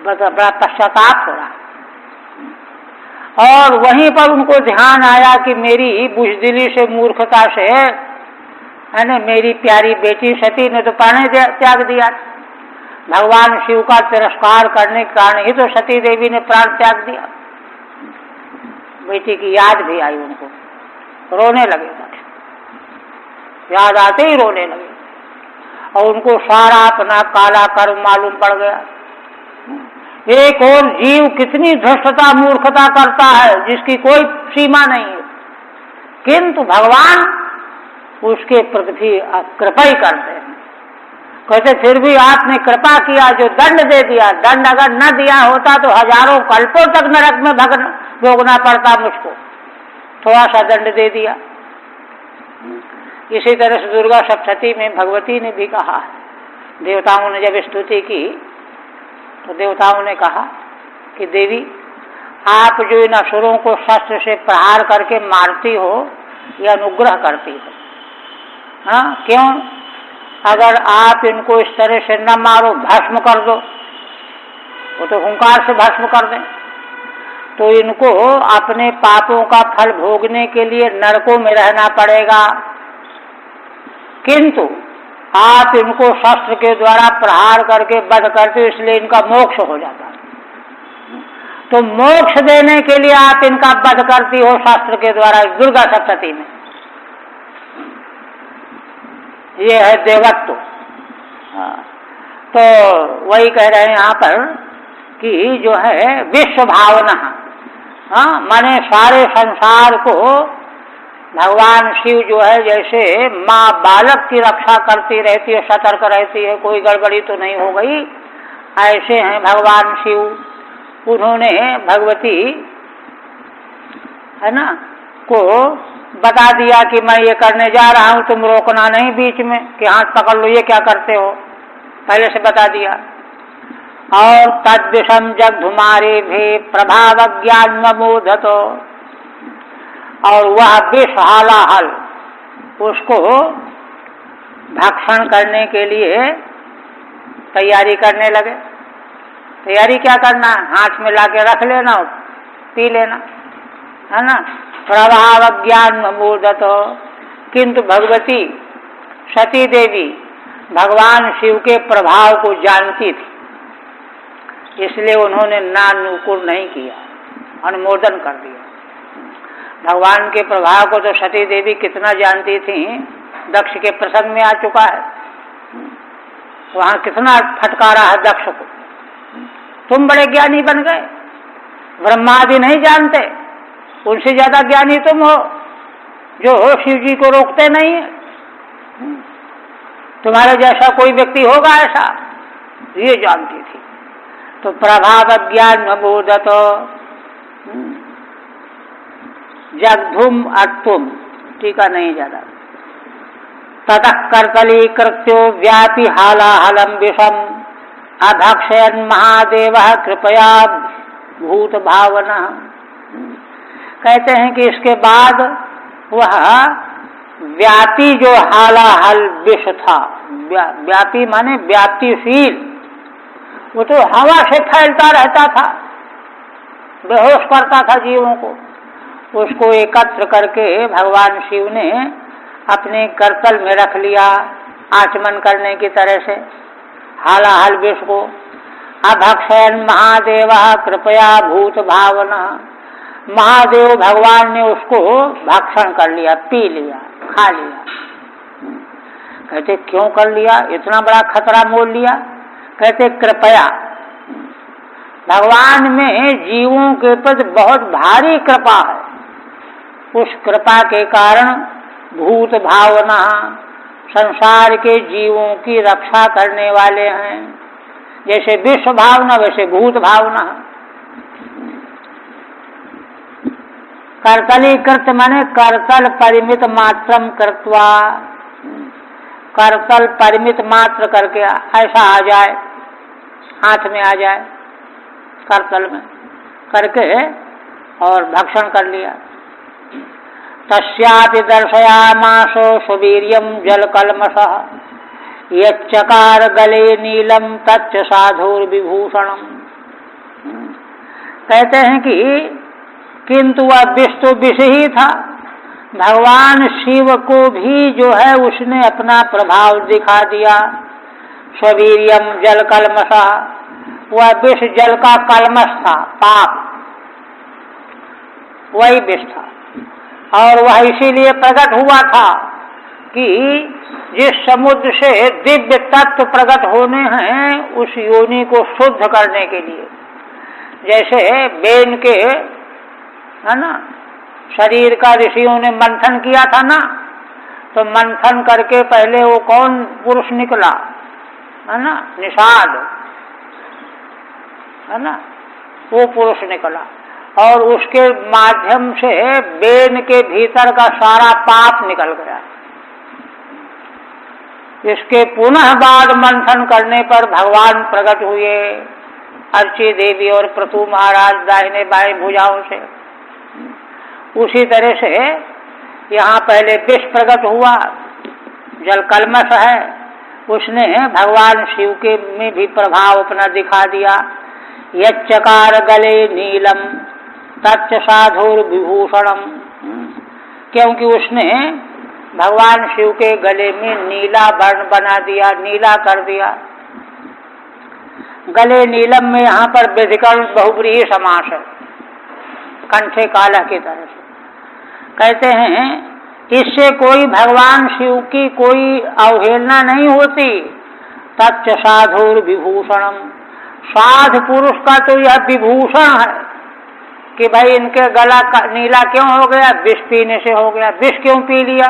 Speaker 1: बड़ा पश्चाताप हो रहा। और वहीं पर उनको ध्यान आया कि मेरी बुजदिली से, मूर्खता से, है ना, मेरी प्यारी बेटी सती ने तो प्राण त्याग दिया। भगवान शिव का तिरस्कार करने के कारण ही तो सती देवी ने प्राण त्याग दिया। बेटी की याद भी आई उनको, रोने लगे, याद आते ही रोने लगे और उनको सारा अपना काला कर्म मालूम पड़ गया। एक और जीव कितनी धृष्टता मूर्खता करता है जिसकी कोई सीमा नहीं है, किंतु भगवान उसके प्रति कृपा ही करते हैं। कहते फिर भी आपने कृपा किया, जो दंड दे दिया, दंड अगर न दिया होता तो हजारों कल्पों तक नरक में भोगना पड़ता मुझको, थोड़ा सा दंड दे दिया। इसी तरह से दुर्गा सप्तशती में भगवती ने भी कहा, देवताओं ने जब स्तुति की तो देवताओं ने कहा कि देवी आप जो इन असुरों को शस्त्र से प्रहार करके मारती हो, यह अनुग्रह करती हो। हाँ, क्यों? अगर आप इनको इस तरह से न मारो, भस्म कर दो, वो तो हुंकार से भस्म कर दें, तो इनको अपने पापों का फल भोगने के लिए नरकों में रहना पड़ेगा। किंतु आप इनको शस्त्र के द्वारा प्रहार करके वध करते हो, इसलिए इनका मोक्ष हो जाता है। तो मोक्ष देने के लिए आप इनका वध करती हो शस्त्र के द्वारा, दुर्गा सप्तशती में। ये है देवत्व। तो वही कह रहे हैं यहाँ पर कि जो है विश्व भावना, माने सारे संसार को भगवान शिव जो है जैसे माँ बालक की रक्षा करती रहती है, सतर्क रहती है, कोई गड़बड़ी तो नहीं हो गई, ऐसे हैं भगवान शिव। उन्होंने भगवती, है ना, को बता दिया कि मैं ये करने जा रहा हूं, तुम रोकना नहीं बीच में कि हाथ पकड़ लो, ये क्या करते हो, पहले से बता दिया। और तद विषम जग धुमारे भे प्रभाव ज्ञान मोधतो, और वह विष हालाहल उसको भक्षण करने के लिए तैयारी करने लगे। तैयारी क्या करना, हाथ में लाके रख लेना और पी लेना, है ना। प्रभाव ज्ञान मोदत, किंतु भगवती सती देवी भगवान शिव के प्रभाव को जानती थी, इसलिए उन्होंने नानुकूल नहीं किया, अनुमोदन कर दिया। भगवान के प्रभाव को तो सती देवी कितना जानती थी, दक्ष के प्रसंग में आ चुका है, वहां कितना फटकारा है दक्ष को, तुम बड़े ज्ञानी बन गए, ब्रह्मादि नहीं जानते, उनसे ज्यादा ज्ञानी तुम हो, जो हो शिव जी को रोकते नहीं है, तुम्हारे जैसा कोई व्यक्ति होगा ऐसा, ये जानती थी। तो प्रभाव ज्ञान बोधत जगधुम अट्टुम, टीका नहीं ज्यादा। ततः कर्तली कृत्यो व्यापी हालाहलम विषम अभक्षयन महादेव कृपया भूत भावना। कहते हैं कि इसके बाद वह व्यापी जो हालाहल विष था, व्यापी माने व्याप्तिशील, वो तो हवा से फैलता रहता था, बेहोश करता था जीवों को, उसको एकत्र करके भगवान शिव ने अपने करतल में रख लिया, आचमन करने की तरह से हालाहल विष को। अभक्षयन महादेव कृपया भूत भावना, महादेव भगवान ने उसको भक्षण कर लिया, पी लिया, खा लिया। कहते क्यों कर लिया, इतना बड़ा खतरा मोल लिया? कहते कृपया, भगवान में जीवों के प्रति बहुत भारी कृपा है, उस कृपा के कारण भूत भावना, संसार के जीवों की रक्षा करने वाले हैं। जैसे विश्व भावना वैसे भूत भावना। कर्तलीकृत माने कर्तल परिमित मात्रम कृत्वा, करतल परिमित मात्र करके ऐसा आ जाए, हाथ में आ जाए, करतल में करके और भक्षण कर लिया। तस्यापि दर्शयामासो सुवीर्यम जल कलमशः यच्चकार गले नीलम तच्च साधुर विभूषणम। कहते हैं कि किंतु वह विष तो विष ही था, भगवान शिव को भी जो है उसने अपना प्रभाव दिखा दिया। स्ववीर्यम जल कलमशा, वह विष जल का कलमश था, पाप, वही विष था, और वह इसीलिए प्रकट हुआ था कि जिस समुद्र से दिव्य तत्व प्रकट होने हैं उस योनि को शुद्ध करने के लिए। जैसे बेन के, है ना, शरीर का ऋषियों ने मंथन किया था ना, तो मंथन करके पहले वो कौन पुरुष निकला, है ना, निषाद, है ना, वो पुरुष निकला, और उसके माध्यम से बेन के भीतर का सारा पाप निकल गया। इसके पुनः बाद मंथन करने पर भगवान प्रकट हुए, अर्ची देवी और प्रतु महाराज दाहिने बाएं भुजाओं से। उसी तरह से यहाँ पहले विष प्रकट हुआ, जल कलमश है, उसने भगवान शिव के में भी प्रभाव अपना दिखा दिया। यच्चकार गले नीलम तच्च साधुर विभूषणम, क्योंकि उसने भगवान शिव के गले में नीला वर्ण बना दिया, नीला कर दिया। गले नीलम में यहाँ पर व्यधिकरण बहुब्रीहि समास है, कंठे काला की तरह से। कहते हैं इससे कोई भगवान शिव की कोई अवहेलना नहीं होती। तच्च साधुर विभूषणम, साध पुरुष का तो यह विभूषण है कि भाई इनके गला नीला क्यों हो गया, विष पीने से हो गया। विष क्यों पी लिया?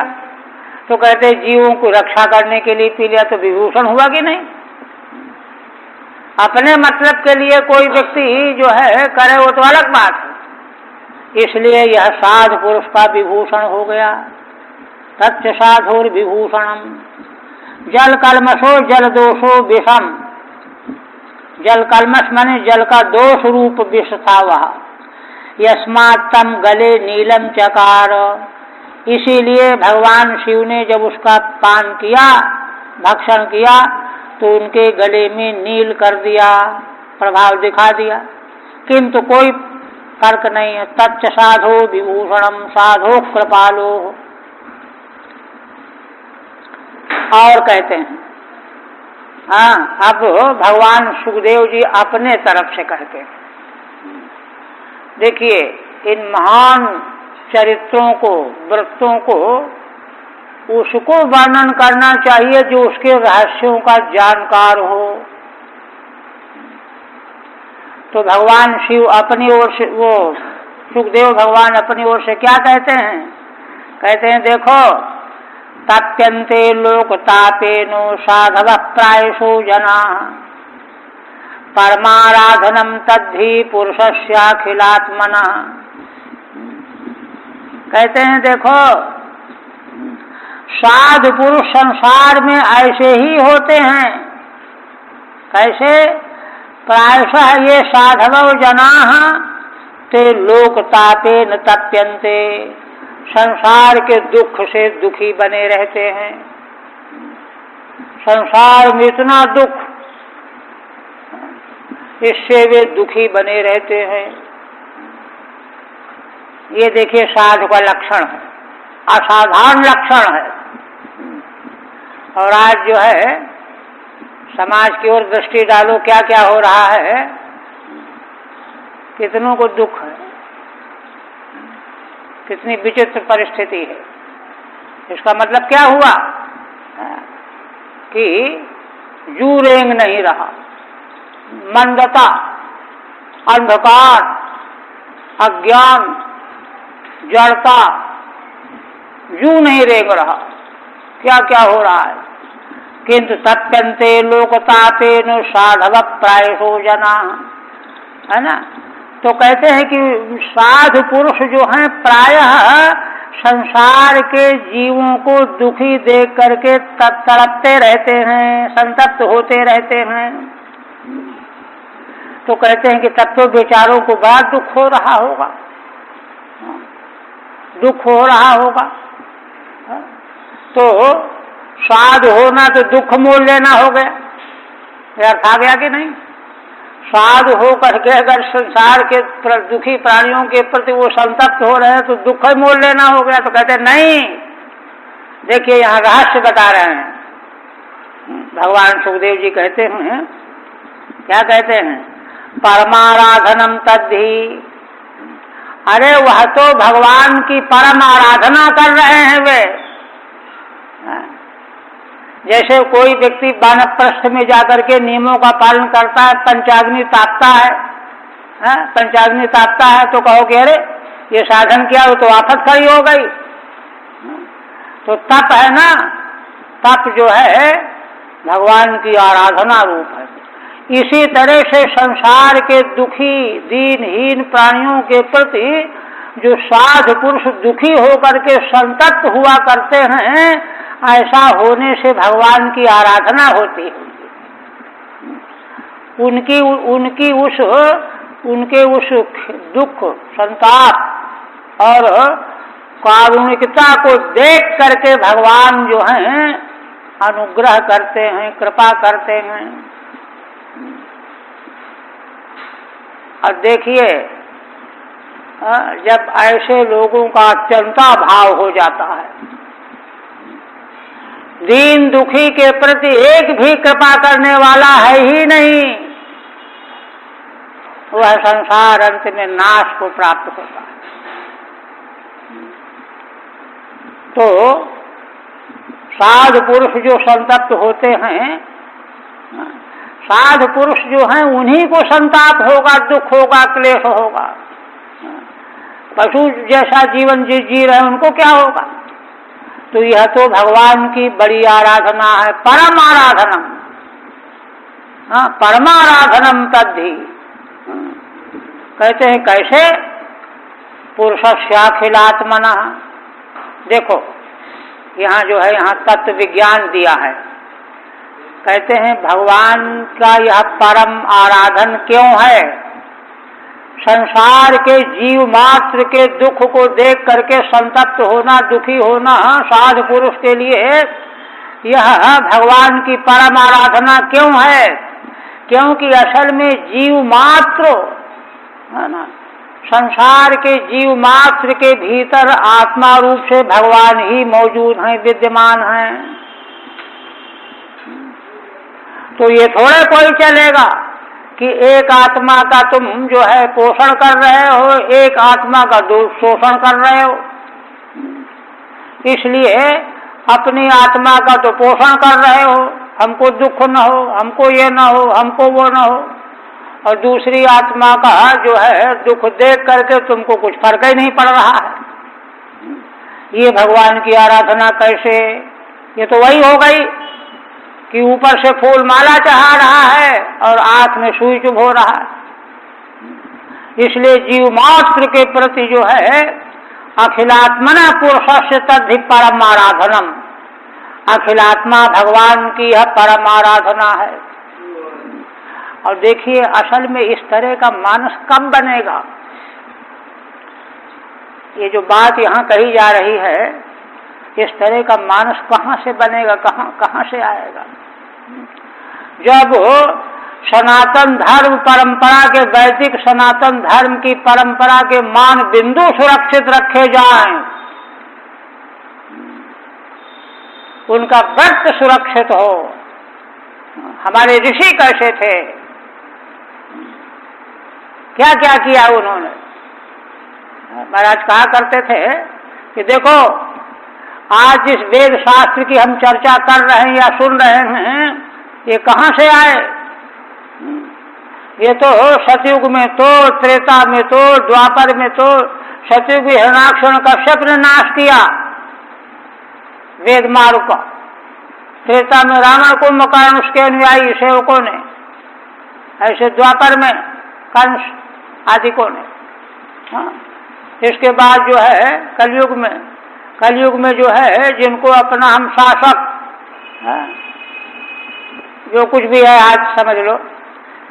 Speaker 1: तो कहते जीवों को रक्षा करने के लिए पी लिया, तो विभूषण हुआ कि नहीं? अपने मतलब के लिए कोई व्यक्ति जो है करे वो तो अलग बात है, इसलिए यह साध पुरुष का विभूषण हो गया। तच्च साधुर विभूषणम। जल कलमशो जल दोषो विषम, जल कलमश माने जल का दोष रूप विष था वह। यस्मात् तम गले नीलम चकार, इसीलिए भगवान शिव ने जब उसका पान किया, भक्षण किया, तो उनके गले में नील कर दिया। प्रभाव दिखा दिया, किंतु कोई तर्क नहीं है। तच्च साधो विभूषणम साधो कृपालो। और कहते हैं, हाँ, अब भगवान सुखदेव जी अपने तरफ से कहते हैं, देखिए इन महान चरित्रों को, व्रतों को उसको वर्णन करना चाहिए जो उसके रहस्यों का जानकार हो। तो भगवान शिव अपनी ओर से, वो सुखदेव भगवान अपनी ओर से क्या कहते हैं? कहते हैं देखो, तप्यन्ते लोकतापेनो साधव प्रायशो जना परमाराधनम तद्धि पुरुषस्याखिलात्मना। कहते हैं देखो, साधु पुरुष संसार में ऐसे ही होते हैं। कैसे? प्रायशः ये साधवो जनाः ते लोकतापे न तप्यन्ते, संसार के दुख से दुखी बने रहते हैं। संसार में इतना दुख, इससे वे दुखी बने रहते हैं। ये देखिए साधु का लक्षण है, असाधारण लक्षण है। और आज जो है समाज की ओर दृष्टि डालो, क्या क्या हो रहा है, कितनों को दुख है, कितनी विचित्र परिस्थिति है। इसका मतलब क्या हुआ कि जू रेंग नहीं रहा, मंदता, अंधकार, अज्ञान, जड़ता जू नहीं रेंग रहा। क्या क्या हो रहा है? किंतु तप्यन्ते लोकतापेन साधव प्रायशो जना, है ना। तो कहते हैं कि साधु पुरुष जो हैं प्रायः संसार के जीवों को दुखी देख करके तड़पते रहते हैं, संतप्त होते रहते हैं। तो कहते हैं कि तब तो बेचारों को बड़ा दुख हो रहा होगा, दुख हो रहा होगा। तो साधु होना तो दुख मोल लेना हो गया, अर्थ आ गया कि नहीं। साधु हो करके अगर संसार के दुखी प्राणियों के प्रति वो संतप्त हो रहे हैं तो दुख मोल लेना हो गया। तो कहते नहीं, देखिए यहाँ रहस्य बता रहे हैं भगवान सुखदेव जी। कहते हैं, क्या कहते हैं? परमाराधनम तद्धि। अरे वह तो भगवान की परम आराधना कर रहे हैं वे। जैसे कोई व्यक्ति वानप्रस्थ में जाकर के नियमों का पालन करता है, पंचाग्नि तापता है, पंचाग्नि तापता है, तो कहोगे अरे ये साधन किया हो तो आफत खड़ी हो गई। तो तप है ना, तप जो है भगवान की आराधना रूप है। इसी तरह से संसार के दुखी दीनहीन प्राणियों के प्रति जो साधु पुरुष दुखी होकर के संतप्त हुआ करते हैं, ऐसा होने से भगवान की आराधना होती है। उनके उस दुख, संताप और कारुणिकता को देख करके भगवान जो हैं अनुग्रह करते हैं, कृपा करते हैं। और देखिए, जब ऐसे लोगों का अत्यंता भाव हो जाता है, दीन दुखी के प्रति एक भी कृपा करने वाला है ही नहीं, वह संसार अंत में नाश को प्राप्त होता है। तो साधु पुरुष जो संतप्त होते हैं, साधु पुरुष जो हैं उन्हीं को संताप होगा, दुख होगा, क्लेश होगा। पशु जैसा जीवन जी रहे उनको क्या होगा? तो यह तो भगवान की बड़ी आराधना है, परम आराधनम। परमाराधनम तद्धि। कहते हैं कैसे? पुरुषस्याखिलात्मना। देखो यहाँ जो है, यहाँ तत्व विज्ञान दिया है। कहते हैं भगवान का यह परम आराधन क्यों है? संसार के जीव मात्र के दुख को देख करके संतप्त होना, दुखी होना साधु पुरुष के लिए यह भगवान की परम आराधना क्यों है? क्योंकि असल में जीव मात्र है ना, संसार के जीव मात्र के भीतर आत्मा रूप से भगवान ही मौजूद हैं, विद्यमान हैं। तो ये थोड़े कोई चलेगा कि एक आत्मा का तुम जो है पोषण कर रहे हो, एक आत्मा का शोषण कर रहे हो। इसलिए अपनी आत्मा का तो पोषण कर रहे हो, हमको दुख न हो, हमको ये न हो, हमको वो न हो, और दूसरी आत्मा का जो है दुख देख करके तुमको कुछ फर्क ही नहीं पड़ रहा है। ये भगवान की आराधना कैसे? ये तो वही हो गई कि ऊपर से फूल माला चढ़ा रहा है और आंख में सुई चुभ हो रहा है। इसलिए जीव मात्र के प्रति जो है अखिलात्मना पुरुषस्य तद्धि परम आराधनम, अखिलात्मा भगवान की यह परम आराधना है। और देखिए असल में इस तरह का मानस कब बनेगा? ये जो बात यहाँ कही जा रही है, इस तरह का मानस कहाँ से बनेगा, कहाँ से आएगा? जब सनातन धर्म परंपरा के, वैदिक सनातन धर्म की परंपरा के मान बिंदु सुरक्षित रखे जाएं, उनका व्रत सुरक्षित हो। हमारे ऋषि कैसे थे, क्या क्या किया उन्होंने। महाराज कहा करते थे कि देखो आज जिस वेद शास्त्र की हम चर्चा कर रहे हैं या सुन रहे हैं, ये कहाँ से आए? ये तो सतयुग में तो, त्रेता में तो, द्वापर में तो सतयुग हिरण्याक्ष कश्यप ने नाश किया वेद मार्ग का। त्रेता में रावण कुंभकर्ण उसके अनुयायी सेवकों ने, ऐसे द्वापर में कंस आदि को ने। हाँ, इसके बाद जो है कलयुग में जो है जिनको अपना हम शासक, जो कुछ भी है आज समझ लो,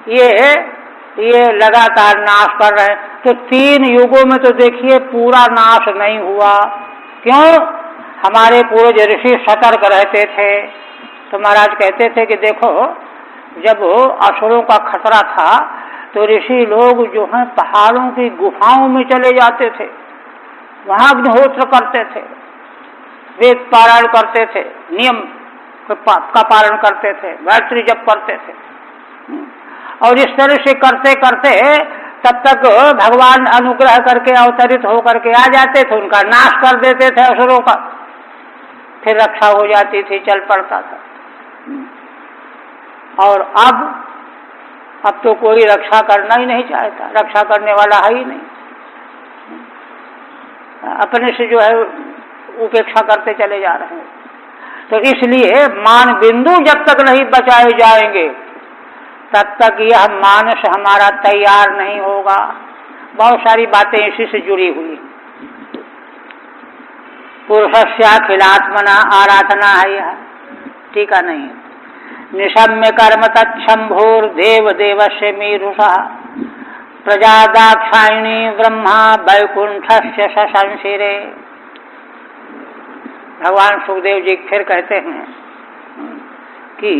Speaker 1: ये लगातार नाश कर रहे हैं। तो 3 युगों में तो देखिए पूरा नाश नहीं हुआ। क्यों? हमारे पूर्वज ऋषि सतर्क रहते थे। तो महाराज कहते थे कि देखो जब असुरों का खतरा था तो ऋषि लोग जो हैं पहाड़ों की गुफाओं में चले जाते थे, वहां अग्निहोत्र करते थे, वेद पारायण करते थे, नियम का पालन करते थे, गायत्री जप करते थे। और इस तरह से करते करते तब तक भगवान अनुग्रह करके अवतरित होकर के आ जाते थे, उनका नाश कर देते थे असुरों का, फिर रक्षा हो जाती थी, चल पड़ता था। और अब तो कोई रक्षा करना ही नहीं चाहता, रक्षा करने वाला है ही नहीं, अपने से जो है उपेक्षा करते चले जा रहे हैं। तो इसलिए मान बिंदु जब तक नहीं बचाए जाएंगे तब तक यह मानस हमारा तैयार नहीं होगा। बहुत सारी बातें इसी से जुड़ी हुई। पुरुषस्याखिलात्मना आराधना है यह, टीका नहीं। निशम्य कर्म तच्छंभोर्देव देवस्य मीरुषः प्रजा दाक्षायणी ब्रह्मा वैकुंठस्य शशंसिरे। भगवान सुखदेव जी फिर कहते हैं कि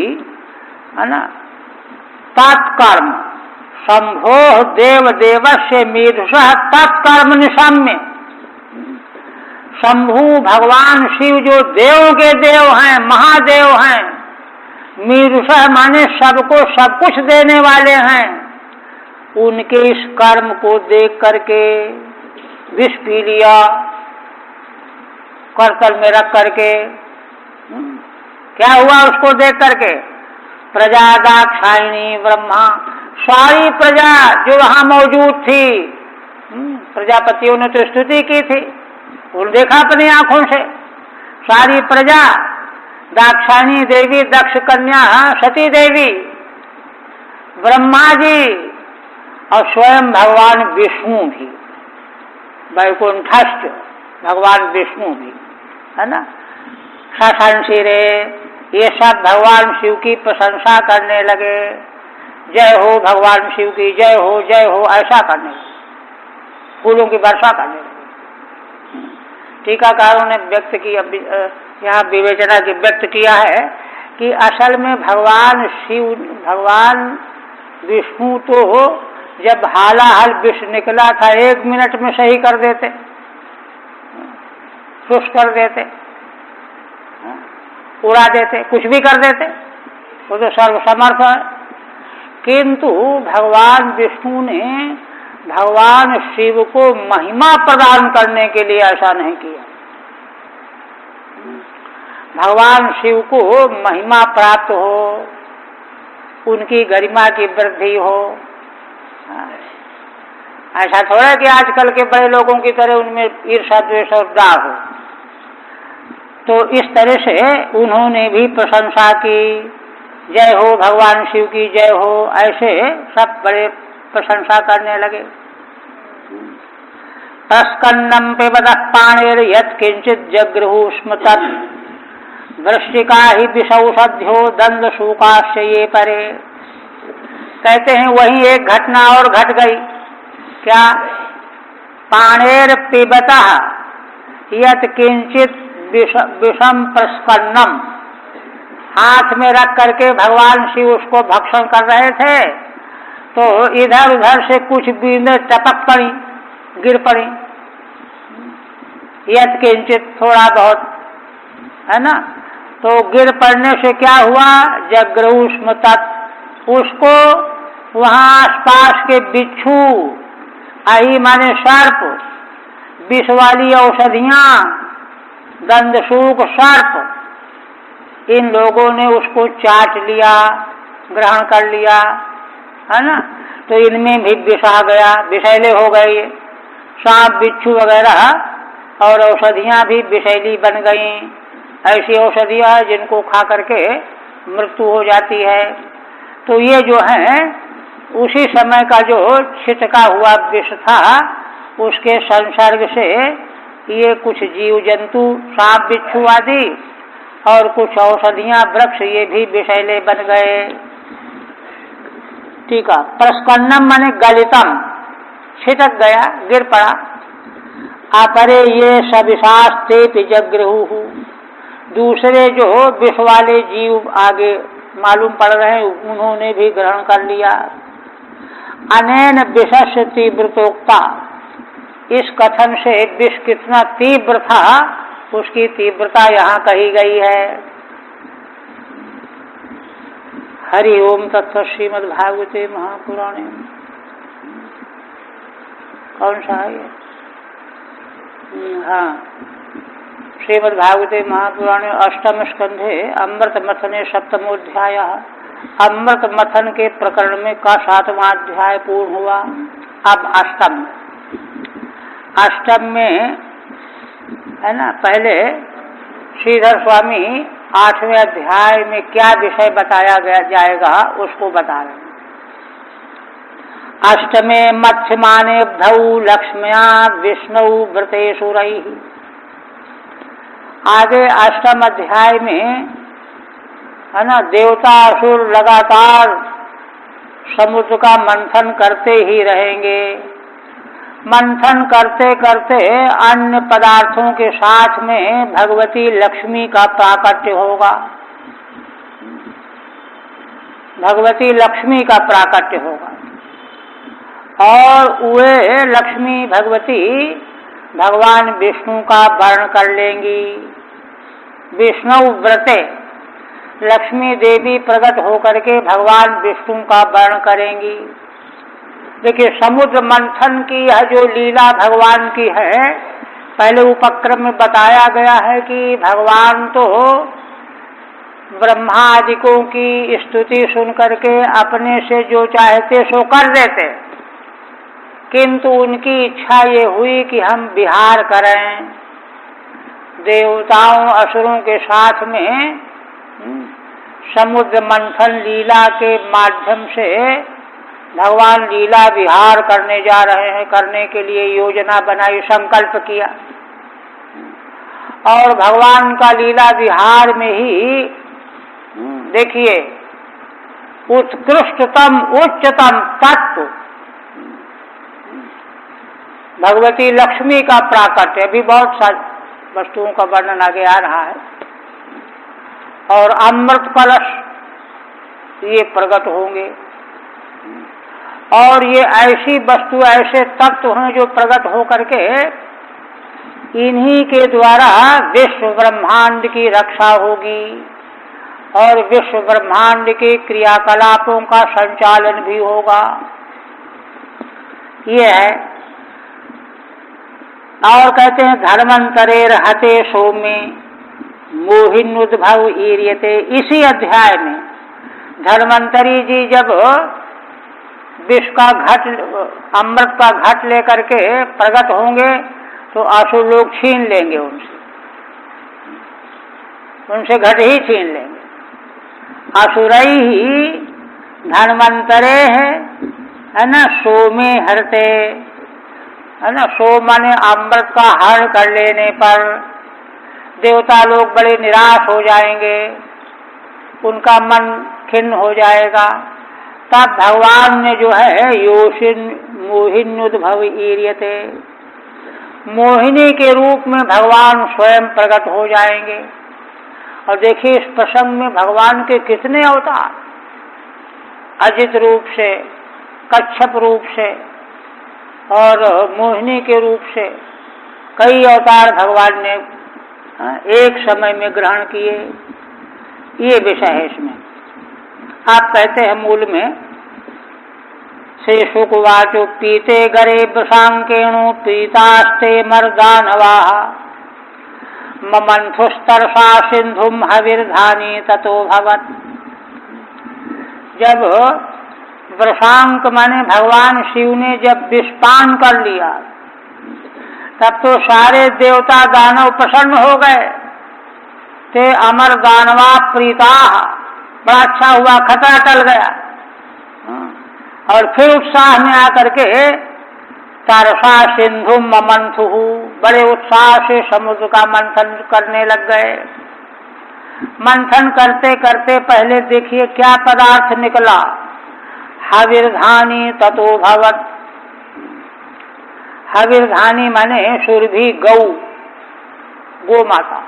Speaker 1: है ना, तत्कर्म शंभो देव देवस्य मीरुषः तत्कर्म निशम्य। शंभु भगवान शिव जो देव के देव हैं, महादेव हैं, मीरुषः माने सबको सब कुछ देने वाले हैं, उनके इस कर्म को देख करके विष पी लिया करतल में रख करके। क्या हुआ उसको देख करके? प्रजा दाक्षायणी ब्रह्मा, सारी प्रजा जो वहां मौजूद थी, प्रजापतियों ने तो स्तुति की थी, उन्होंने देखा अपनी आंखों से, सारी प्रजा, दाक्षायणी देवी, दक्ष कन्या सती देवी, ब्रह्मा जी और स्वयं भगवान विष्णु भी, वैकुंठस्थ भगवान विष्णु भी, है ना, शशंसिरे, ये सब भगवान शिव की प्रशंसा करने लगे। जय हो भगवान शिव की, जय हो, ऐसा करने लगे, फूलों की वर्षा करने लगे। टीकाकारों ने व्यक्त किया, यहाँ विवेचना की व्यक्त किया है कि असल में भगवान शिव, भगवान विष्णु तो जब हालाहल विष निकला था 1 मिनट में सही कर देते, खुश कर देते, उड़ा देते, कुछ भी कर देते, वो तो सर्वसमर्थ है। किंतु भगवान विष्णु ने भगवान शिव को महिमा प्रदान करने के लिए ऐसा नहीं किया। भगवान शिव को महिमा प्राप्त हो, उनकी गरिमा की वृद्धि हो। ऐसा थोड़ा कि आजकल के बड़े लोगों की तरह उनमें ईर्ष्या द्वेष और दाह हो। तो इस तरह से उन्होंने भी प्रशंसा की, जय हो भगवान शिव की जय हो, ऐसे सब बड़े प्रशंसा करने लगे। तस्कन्नम पिबत पाणिर यत् किंचित जगृहु स्म तत् वृश्चिका ही विषौषध्यो दंड शूकाश्च ये परे। कहते हैं वहीं एक घटना और घट गई। क्या? पाणेर पिबता यत् किंचित विषम प्रस्कन्नम, हाथ में रख करके भगवान शिव उसको भक्षण कर रहे थे, तो इधर उधर से कुछ बूंदें टपक पड़ी, गिर पड़ी। यत् किंचित थोड़ा बहुत, है ना। तो गिर पड़ने से क्या हुआ? जगृहु स्म तत्, उसको वहां आसपास के बिच्छू, आई माने सर्प, विष वाली औषधियां, दंडसूक सर्प, इन लोगों ने उसको चाट लिया, ग्रहण कर लिया, है ना। तो इनमें भी विष आ गया, विषैले हो गए, सांप बिच्छू वगैरह और औषधियां भी विषैली बन गई। ऐसी औषधियां जिनको खा करके मृत्यु हो जाती है। तो ये जो है उसी समय का जो छिटका हुआ विष था, उसके संसर्ग से ये कुछ जीव जंतु, सांप बिच्छू आदि और कुछ औषधियां वृक्ष, ये भी विषैले बन गए। ठीक है। प्रस्कन्नम माने गलितम, छिटक गया, गिर पड़ा। अपरे ये सविशास्ते जगृहु, दूसरे जो विष वाले जीव आगे मालूम पड़ रहे हैं, उन्होंने भी ग्रहण कर लिया। अनेन विषस्य तीव्रतोक्ता, इस कथन से विष कितना तीव्र था उसकी तीव्रता यहाँ कही गई है। हरि ओम तत्सत। श्रीमद्भागवते महापुराणे, कौन सा है ये? हाँ, श्रीमद्भागवते महापुराणे अष्टम स्कंधे अमृत मथने सप्तमोध्याय। अमृत मथन के प्रकरण में का 7वां अध्याय पूर्ण हुआ। अब अष्टम, अष्टम में है ना, पहले श्रीधर स्वामी 8वें अध्याय में क्या विषय बताया गया जाएगा उसको बता रहे हैं। अष्टमे मत्स्यमाने ब्धौ लक्ष्म्या विष्णु व्रतेशुरैः। आगे अष्टम अध्याय में है ना, देवता असुर लगातार समुद्र का मंथन करते ही रहेंगे। मंथन करते करते अन्य पदार्थों के साथ में भगवती लक्ष्मी का प्राकट्य होगा, भगवती लक्ष्मी का प्राकट्य होगा। और वे लक्ष्मी भगवती भगवान विष्णु का वर्ण कर लेंगी। विष्णु व्रते, लक्ष्मी देवी प्रकट होकर के भगवान विष्णु का वर्ण करेंगी। देखिए, समुद्र मंथन की यह जो लीला भगवान की है, पहले उपक्रम में बताया गया है कि भगवान तो ब्रह्मा आदिकों की स्तुति सुन करके अपने से जो चाहते सो कर देते, किंतु उनकी इच्छा ये हुई कि हम विहार करें, देवताओं असुरों के साथ में समुद्र मंथन लीला के माध्यम से भगवान लीला विहार करने जा रहे हैं। करने के लिए योजना बनाई, संकल्प किया। और भगवान का लीला विहार में ही देखिए उत्कृष्टतम उच्चतम तत्व भगवती लक्ष्मी का प्राकट्य, अभी बहुत सारी वस्तुओं का वर्णन आगे आ रहा है। और अमृत कलश ये प्रकट होंगे, और ये ऐसी वस्तु, ऐसे तत्व हैं जो प्रकट हो करके इन्हीं के द्वारा विश्व ब्रह्मांड की रक्षा होगी और विश्व ब्रह्मांड के क्रियाकलापों का संचालन भी होगा। ये है। और कहते हैं धर्मांतरे रहते सौम्य मोहिनुद्भव ईर्यते। इसी अध्याय में धर्मांतरी जी जब विष का घट, अमृत का घट लेकर के प्रकट होंगे तो असुर लोग छीन लेंगे उनसे घट ही छीन लेंगे। असुरई ही धन्वंतरे है ना, सो में हरते, है ना। सो माने अमृत का हरण कर लेने पर देवता लोग बड़े निराश हो जाएंगे, उनका मन खिन्न हो जाएगा। तब भगवान ने जो है योषिन मोहिन्युद्भव ईर्यते, मोहिनी के रूप में भगवान स्वयं प्रकट हो जाएंगे। और देखिए इस प्रसंग में भगवान के कितने अवतार, अजित रूप से, कच्छप रूप से और मोहिनी के रूप से कई अवतार भगवान ने एक समय में ग्रहण किए। ये विषय है इसमें। आप कहते हैं मूल में से शुकवाचो पीते गरे वृषांकेणु पीतास्ते मर्दानवाः ममंथुस्तरसा सिंधुम हविर्धानी ततो भवत्। जब वृषांक माने भगवान शिव ने जब विषपान कर लिया तब तो सारे देवता दानव प्रसन्न हो गए। ते अमर दानवा प्रीता, बड़ा अच्छा हुआ, खतरा टल गया। और फिर उत्साह में आकर के तरसा सिंधु ममंथु, बड़े उत्साह से समुद्र का मंथन करने लग गए। मंथन करते करते पहले देखिए क्या पदार्थ निकला, हविर्धानी ततो भवत्। हविर्धानी माने सुरभि, गौ, गो माता,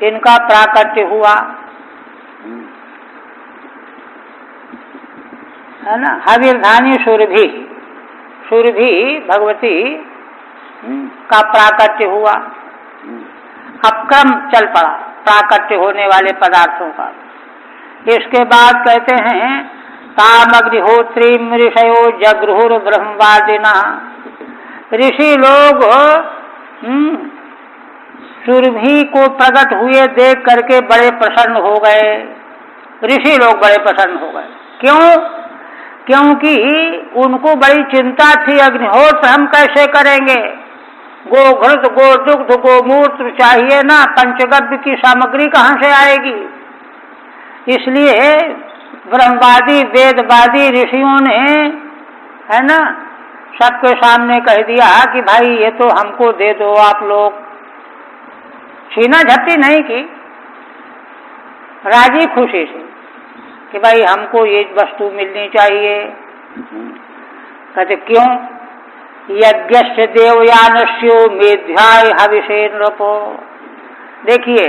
Speaker 1: इनका प्राकट्य हुआ, है ना। हविर्धानी सुरभि, सुरभि भगवती का प्राकट्य हुआ। अब क्रम चल पड़ा प्राकट्य होने वाले पदार्थों का। इसके बाद कहते हैं तामग्निहोत्री ऋषयो जगृहुर ब्रह्मवादिना। ऋषि लोग सुरभि को प्रकट हुए देख करके बड़े प्रसन्न हो गए। ऋषि लोग बड़े प्रसन्न हो गए। क्यों? क्योंकि उनको बड़ी चिंता थी, अग्निहोत्र हम कैसे करेंगे, गोघृत, गोदुग्ध, गोमूत्र चाहिए ना, पंचगव्य की सामग्री कहाँ से आएगी। इसलिए ब्रह्मवादी वेदवादी ऋषियों ने, है ना, सबके सामने कह दिया कि भाई ये तो हमको दे दो आप लोग। छीना झपटी नहीं की, राजी खुशी से कि भाई हमको ये वस्तु मिलनी चाहिए। कहते क्यों? यज्ञस्य देवयानस्यो मेध्याय हविषेन रपो। देखिए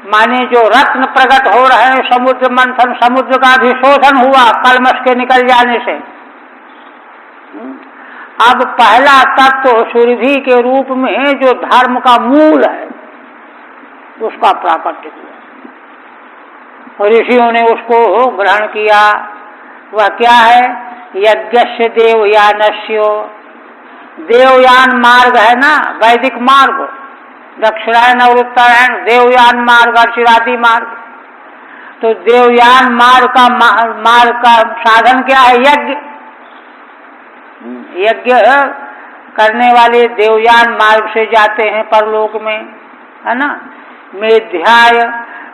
Speaker 1: माने जो रत्न प्रकट हो रहे हैं, समुद्र मंथन, समुद्र का भी शोधन हुआ कलमश के निकल जाने से। अब पहला तत्व तो सुरभि के रूप में जो धर्म का मूल है उसका प्राकट्य हुआ और ऋषियों ने उसको ग्रहण किया। वह क्या है? यज्ञस्य देवयानस्यो। देवयान मार्ग है ना, वैदिक मार्ग, दक्षिणायन और उत्तरायण, देवयान मार्ग, अर्चिरादि मार्ग। तो देवयान मार्ग का साधन क्या है? यज्ञ। यज्ञ करने वाले देवयान मार्ग से जाते हैं परलोक में, है ना। मेध्याय,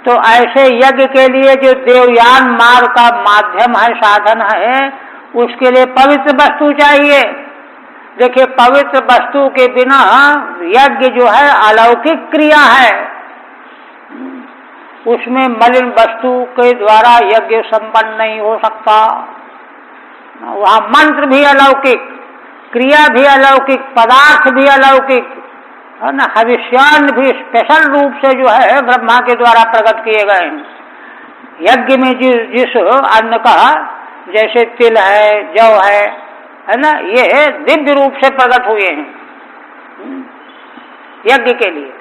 Speaker 1: तो ऐसे यज्ञ के लिए जो देवयान मार्ग का माध्यम है, साधन है, उसके लिए पवित्र वस्तु चाहिए। देखिए पवित्र वस्तु के बिना यज्ञ जो है अलौकिक क्रिया है, उसमें मलिन वस्तु के द्वारा यज्ञ संपन्न नहीं हो सकता। वहाँ मंत्र भी अलौकिक, क्रिया भी अलौकिक, पदार्थ भी अलौकिक, है ना। हविष्यान भी स्पेशल रूप से जो है ब्रह्मा के द्वारा प्रकट किए गए हैं। यज्ञ में जिस अन्न का जैसे तिल है, जौ है ना, ये दिव्य रूप से प्रकट हुए हैं यज्ञ के लिए,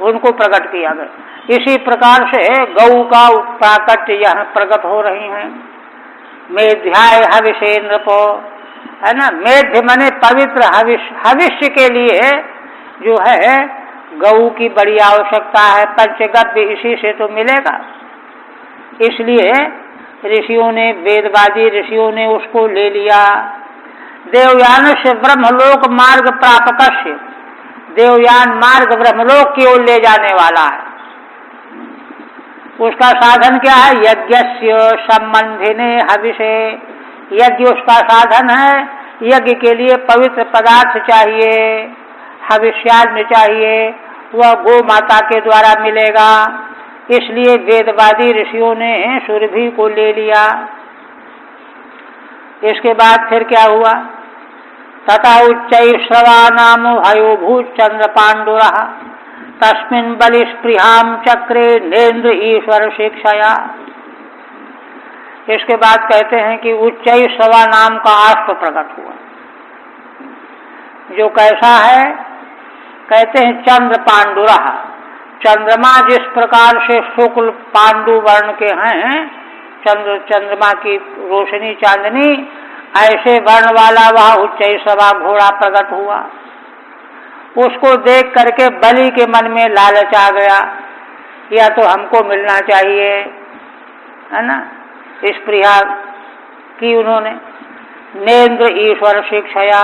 Speaker 1: उनको प्रकट किया गया। इसी प्रकार से गौ का प्राकट्य यहाँ प्रकट हो रही हैं। मेध्याय हविषे नृपो, है ना, मेध्य माने पवित्र, हविष्य के लिए जो है गौ की बड़ी आवश्यकता है। पंचगव्य इसी से तो मिलेगा, इसलिए ऋषियों ने, वेदवादी ऋषियों ने उसको ले लिया। देवयान से ब्रह्मलोक मार्ग प्रापकस्य, देवयान मार्ग ब्रह्मलोक की ओर ले जाने वाला है। उसका साधन क्या है? यज्ञस्य संबंधिने हविषे, यज्ञ उसका साधन है। यज्ञ के लिए पवित्र पदार्थ चाहिए, हविष्यान्न चाहिए, वह गो माता के द्वारा मिलेगा। इसलिए वेदवादी ऋषियों ने सुरभि को ले लिया। इसके बाद फिर क्या हुआ? तथा उच्चैश्रवानाम हयोभूत चंद्र पांडुरः तस्मिन् बलिस्पृहां चक्रे नेन्द्र ईश्वर शिक्षया। इसके बाद कहते हैं कि उच्चैश्रवा नाम का अश्व प्रकट हुआ, जो कैसा है? कहते हैं चंद्र पांडुरः, चंद्रमा जिस प्रकार से शुक्ल पांडु वर्ण के हैं, चंद्रमा की रोशनी चांदनी, ऐसे वर्ण वाला वह उच्चैश्रवा घोड़ा प्रकट हुआ। उसको देख करके बलि के मन में लालच आ गया, या तो हमको मिलना चाहिए, है ना, इस प्रिया की उन्होंने। नेन्द्र ईश्वर शिक्षया,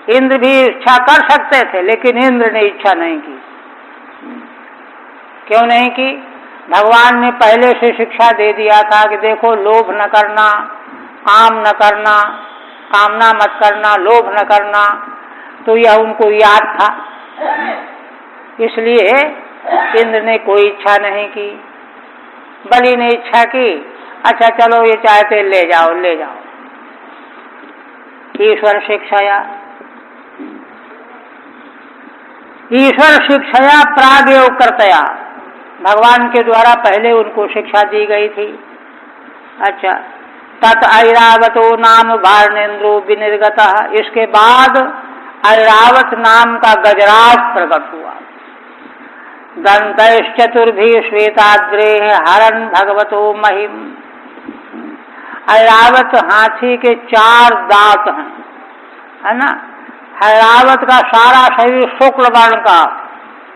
Speaker 1: इंद्र भी इच्छा कर सकते थे, लेकिन इंद्र ने इच्छा नहीं की। क्यों नहीं की? भगवान ने पहले से शिक्षा दे दिया था कि देखो, लोभ न करना, काम न करना, कामना मत करना, लोभ न करना, तो यह उनको याद था। इसलिए इंद्र ने कोई इच्छा नहीं की। बलि ने इच्छा की, अच्छा चलो ये चाहते ले जाओ, ले जाओ। ईश्वर शिक्षया, ईश्वर शिक्षया प्रागेव कर्तया, भगवान के द्वारा पहले उनको शिक्षा दी गई थी। अच्छा, तत् ऐरावतो नाम वार्णेन्द्रो विनिर्गतः, इसके बाद ऐरावत नाम का गजराज प्रकट हुआ। दंतैश्चतुर्भी श्वेताद्रे हरन भगवतो महिम, ऐरावत हाथी के 4 दांत हैं, है ना। ऐरावत का सारा शरीर शुक्ल वर्ण का,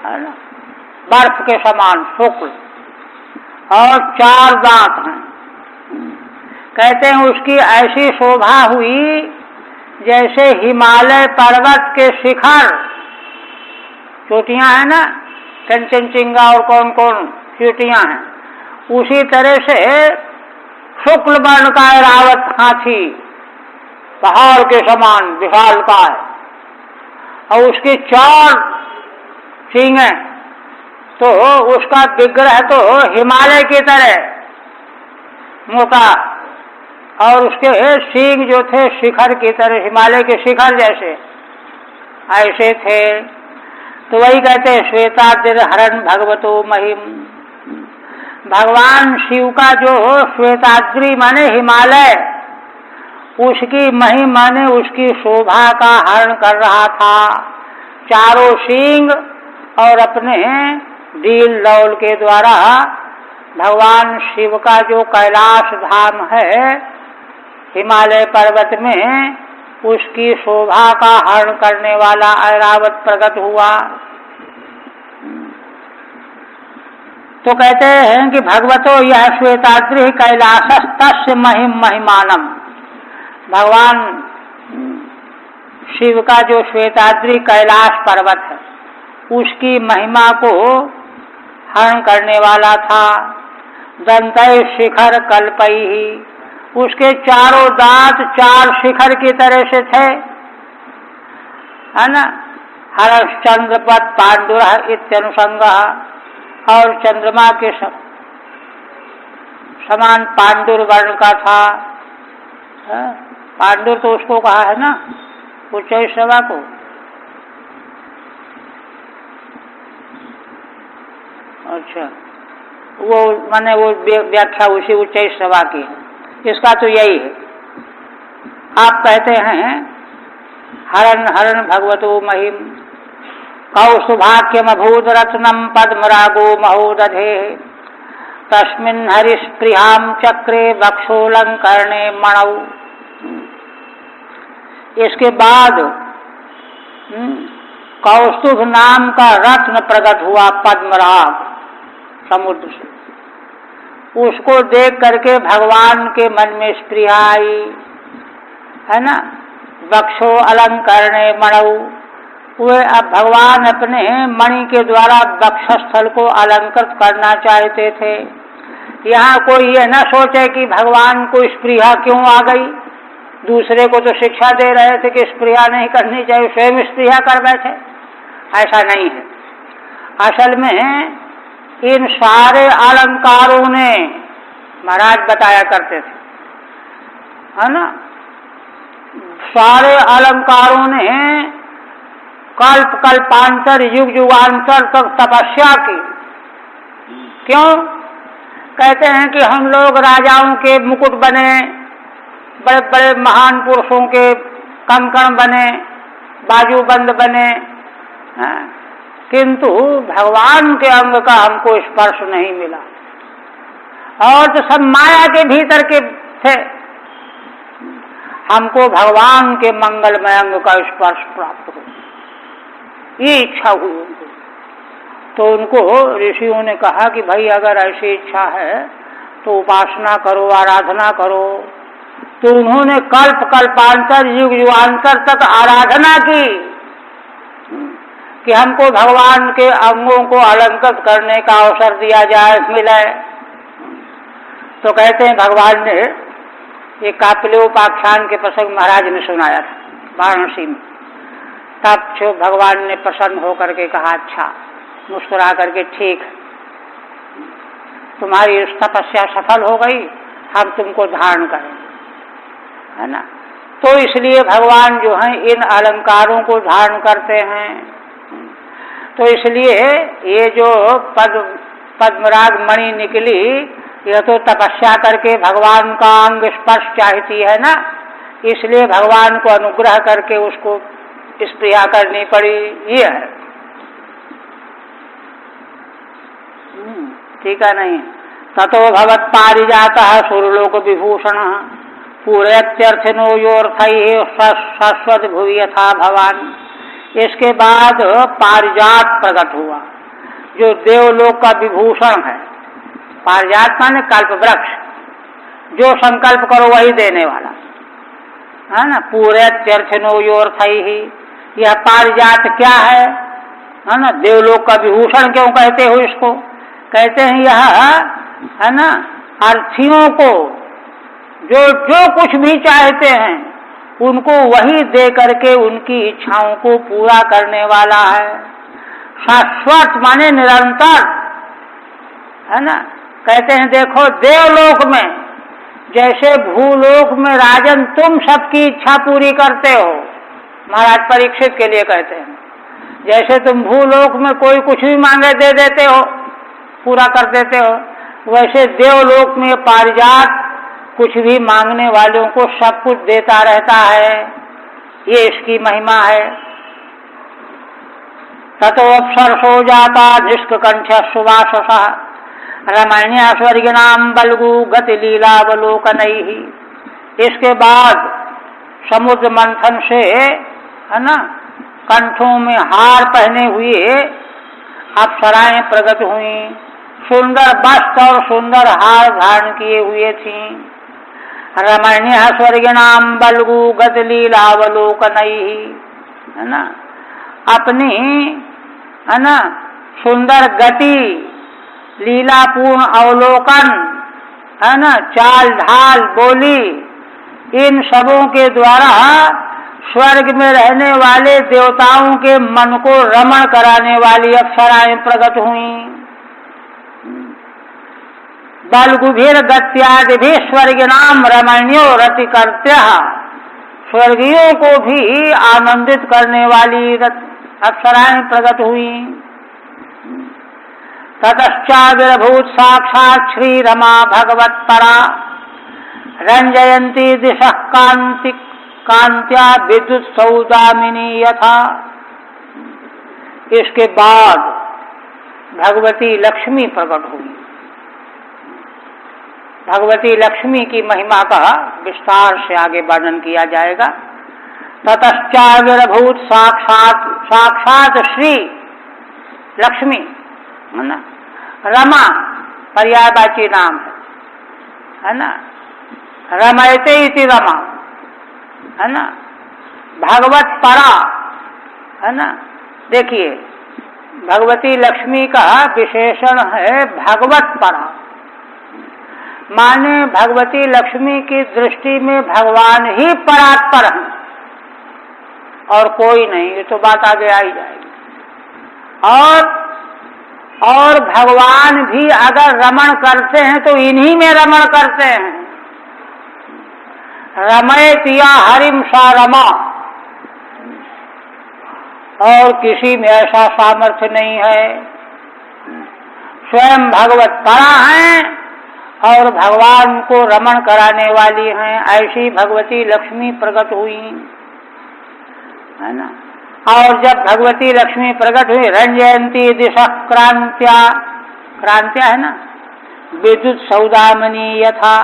Speaker 1: है ना, बर्फ के समान शुक्ल, और 4 दांत हैं। कहते हैं उसकी ऐसी शोभा हुई जैसे हिमालय पर्वत के शिखर, चोटियां हैं ना, कंचनजंगा और कौन कौन चोटियां हैं, उसी तरह से शुक्ल वर्ण का ऐरावत हाथी पहाड़ के समान विशालकाय, और उसकी 4 सींग हैं, तो उसका विग्रह तो हिमालय की तरह मोटा, और उसके सींग जो थे शिखर की तरह, हिमालय के शिखर जैसे ऐसे थे। तो वही कहते हैं श्वेताद्रि हरन भगवतो महिम, भगवान शिव का जो श्वेताद्रि माने हिमालय, उसकी महिम माने उसकी शोभा का हरण कर रहा था। 4 सींग और अपने डील डौल के द्वारा भगवान शिव का जो कैलाश धाम है हिमालय पर्वत में, उसकी शोभा का हरण करने वाला ऐरावत प्रकट हुआ। तो कहते हैं कि भगवतो यह श्वेताद्रि कैलाशस्तस्य महिम महिमानम, भगवान शिव का जो श्वेताद्रि कैलाश पर्वत है उसकी महिमा को हरण करने वाला था। दंतै शिखर कल्पैहि, उसके 4 दांत 4 शिखर की तरह से थे, है ना। हरश्चंद्रपत पांडुर इत्यनुसंगः, और चंद्रमा के समान पांडुर वर्ण का था। पांडुर तो उसको कहा है ना, उच्चैश्रवा को। अच्छा, वो माने वो व्याख्या उसी उच्चैः सभा की है। इसका तो यही है। आप कहते हैं हरन हरन भगवतो महिम कौस्तुभाख्यमभूत रत्नम पद्मरागो महोदधे तस्मिन् हरिस्पृहाम चक्रे वक्षोलंकरणे मणौ। इसके बाद कौस्तुभ नाम का रत्न प्रकट हुआ पद्मराग समुद्र से। उसको देख करके भगवान के मन में स्पृहा आई, है ना। वक्षो अलंकरणे मणौ, वे अब भगवान अपने मणि के द्वारा वक्षस्थल को अलंकृत करना चाहते थे। यहाँ कोई ये न सोचे कि भगवान को स्पृहा क्यों आ गई। दूसरे को तो शिक्षा दे रहे थे कि स्पृहा नहीं करनी चाहिए, स्वयं स्पृहा कर बैठे। ऐसा नहीं है। असल में इन सारे अलंकारों ने महाराज बताया करते थे, है ना, सारे अलंकारों ने कल्प कल्पांतर युग युगांतर तक तपस्या की। क्यों? कहते हैं कि हम लोग राजाओं के मुकुट बने, बड़े बड़े महान पुरुषों के कंकण बने, बाजूबंद बने, किंतु भगवान के अंग का हमको स्पर्श नहीं मिला। और तो सब माया के भीतर के थे, हमको भगवान के मंगलमय अंग का स्पर्श प्राप्त हो, ये इच्छा हुई उनको। तो उनको ऋषियों ने कहा कि भाई अगर ऐसी इच्छा है तो उपासना करो, आराधना करो। तो उन्होंने कल्प कल्पांतर युग युगांतर तक आराधना की कि हमको भगवान के अंगों को अलंकृत करने का अवसर दिया जाए, मिले। तो कहते हैं भगवान ने ये कापिलोपाख्यान के प्रसंग महाराज ने सुनाया था वाराणसी में। तब जो भगवान ने प्रसन्न होकर के कहा, अच्छा, मुस्कुरा करके, ठीक, तुम्हारी तपस्या सफल हो गई, हम तुमको धारण करें, है ना। तो इसलिए भगवान जो हैं इन अलंकारों को धारण करते हैं। तो इसलिए ये जो पद्मराग मणि निकली, यह तो तपस्या करके भगवान का अंग स्पर्श चाहती है ना, इसलिए भगवान को अनुग्रह करके उसको स्पृहा करनी पड़ी। ये है, ठीक है नहीं। ततो भवत् पारिजातः सुरलोक विभूषण पूरयत्यर्थिनो योर्थैः शाश्वत भुवि यथा भवान। इसके बाद पारिजात प्रकट हुआ, जो देवलोक का विभूषण है। पारिजात माने कल्प वृक्ष, जो संकल्प करो वही देने वाला, है ना। पूरयत्यर्थिनो योर्थैः, यह पारिजात क्या है ना। देवलोक का विभूषण क्यों कहते हो इसको? कहते हैं यह, है ना, अर्थियों को जो जो कुछ भी चाहते हैं उनको वही दे करके उनकी इच्छाओं को पूरा करने वाला है। शाश्वत माने निरंतर, है ना। कहते हैं देखो देवलोक में जैसे भूलोक में राजन तुम सबकी इच्छा पूरी करते हो, महाराज परीक्षित के लिए कहते हैं, जैसे तुम भूलोक में कोई कुछ भी मांगे दे देते हो, पूरा कर देते हो, वैसे देवलोक में पारिजात कुछ भी मांगने वालों को सब कुछ देता रहता है। ये इसकी महिमा है। ततो अप्सरसो जाता निष्कंठ सुवाससा रमणीय स्वर्गिनाम बलगु गति लीलावलोकनैहि। इसके बाद समुद्र मंथन से, है ना, कंठों में हार पहने हुए अप्सराएं प्रकट हुई, सुंदर वस्त्र और सुंदर हार धारण किए हुए थीं। रमणीय स्वर्गिनाम बलगु गति लीलावलोकनैहि, है ना, अपनी, है ना, सुंदर गति, लीलापूर्ण अवलोकन, है ना, चाल ढाल बोली, इन सबों के द्वारा स्वर्ग में रहने वाले देवताओं के मन को रमण कराने वाली अप्सराएं प्रकट हुई। बलगुभिर गत्यादि भी स्वर्गिनाम रमणीयो रति करत्य, स्वर्गीयों को भी आनंदित करने वाली अप्सराएं प्रकट हुई। ततश्चाविर्भूत साक्षात् श्री रमा भगवत परा रंजयंती दिशः कांति कांत्या विद्युत सौदामिनी यथा। इसके बाद भगवती लक्ष्मी प्रकट हुई। भगवती लक्ष्मी की महिमा का विस्तार से आगे वर्णन किया जाएगा। ततश्चाविर्भूत साक्षात, साक्षात श्री लक्ष्मी है ना, रमा पर्यायवाची नाम है ना, रमयते इति रमा है ना, भगवत परा है ना। देखिए भगवती लक्ष्मी का विशेषण है भगवत परा, माने भगवती लक्ष्मी की दृष्टि में भगवान ही परात्पर है और कोई नहीं। ये तो बात आगे आई जाएगी। और भगवान भी अगर रमण करते हैं तो इन्हीं में रमण करते हैं। रमयतिया हरिम सा रमा, और किसी में ऐसा सामर्थ्य नहीं है। स्वयं भगवत परा हैं और भगवान को रमण कराने वाली हैं। ऐसी भगवती लक्ष्मी प्रकट हुई है ना। और जब भगवती लक्ष्मी प्रकट हुई, रंजयंती दिशा क्रांत्या, क्रांत्या है ना, विद्युत सौदामनी यथा,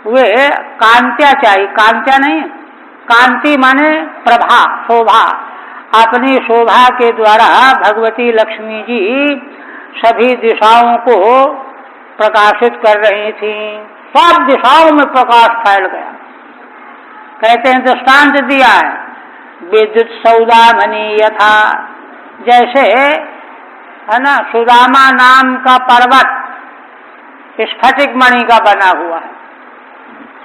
Speaker 1: वे कांत्या चाहिए, कांत्या नहीं, कांति माने प्रभा, शोभा। अपनी शोभा के द्वारा भगवती लक्ष्मी जी सभी दिशाओं को प्रकाशित कर रही थी। सब दिशाओं में प्रकाश फैल गया। कहते हैं दृष्टांत दिया है, विद्युत सौदामनी यथा, जैसे है ना सुदामा नाम का पर्वत स्फटिक मणि का बना हुआ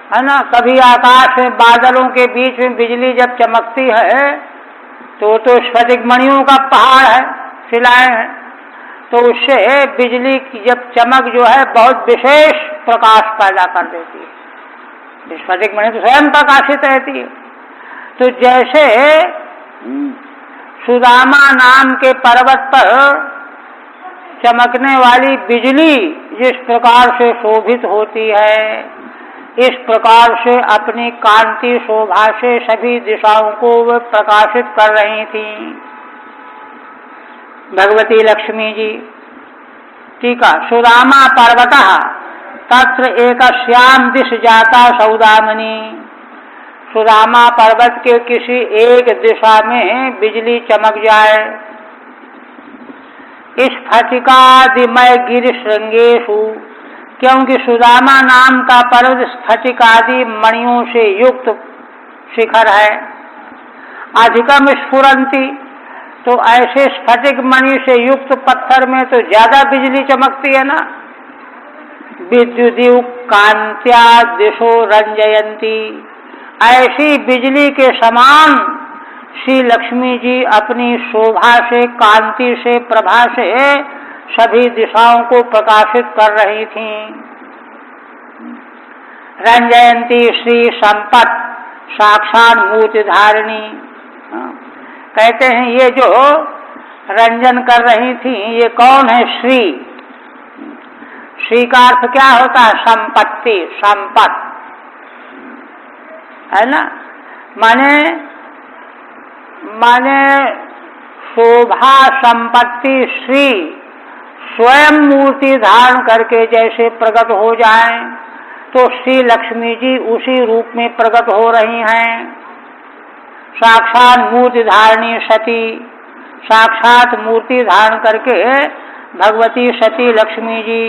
Speaker 1: है ना। कभी आकाश में बादलों के बीच में बिजली जब चमकती है तो स्फटिक मणियों का पहाड़ है, शिलाएं हैं, तो उससे बिजली की जब चमक जो है बहुत विशेष प्रकाश पैदा कर देती है। स्फटिक मणि तो स्वयं प्रकाशित रहती है। तो जैसे सुदामा नाम के पर्वत पर चमकने वाली बिजली जिस प्रकार से शोभित होती है, इस प्रकार से अपनी कांति शोभा से सभी दिशाओं को वे प्रकाशित कर रही थी भगवती लक्ष्मी जी। ठीक है। सुदामा पर्वतः तत्र एकस्याम दिश जाता सौदामनी, सुदामा पर्वत के किसी एक दिशा में बिजली चमक जाए। इस स्फटिकादिमय गिरि श्रृंगेशु, क्योंकि सुदामा नाम का पर्वत स्फटिकादि मणियों से युक्त शिखर है। अधिकम स्फुरंती, तो ऐसे स्फटिक मणि से युक्त पत्थर में तो ज्यादा बिजली चमकती है ना। विद्युदीव कांत्या दिशो रंजयंती, ऐसी बिजली के समान श्री लक्ष्मी जी अपनी शोभा से, कांति से, प्रभा से सभी दिशाओं को प्रकाशित कर रही थीं। रंजयंती श्री संपत साक्षात मूर्ति धारिणी, कहते हैं ये जो रंजन कर रही थी ये कौन है? श्री। श्री का अर्थ क्या होता है? संपत्ति, संपत है ना। माने शोभा संपत्ति श्री स्वयं मूर्ति धारण करके जैसे प्रकट हो जाएं, तो श्री लक्ष्मी जी उसी रूप में प्रकट हो रही हैं। साक्षात मूर्ति धारणी सती, साक्षात मूर्ति धारण करके भगवती सती लक्ष्मी जी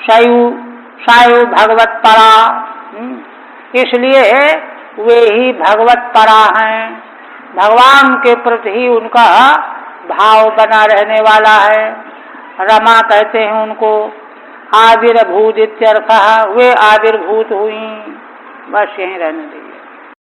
Speaker 1: सायु भगवत परा, इसलिए वे ही भगवत परा हैं। भगवान के प्रति ही उनका भाव बना रहने वाला है। रमा कहते हैं उनको। आविर्भूत इत्यर्थः, वे आविर्भूत हुई। बस यहीं रहने दीजिए।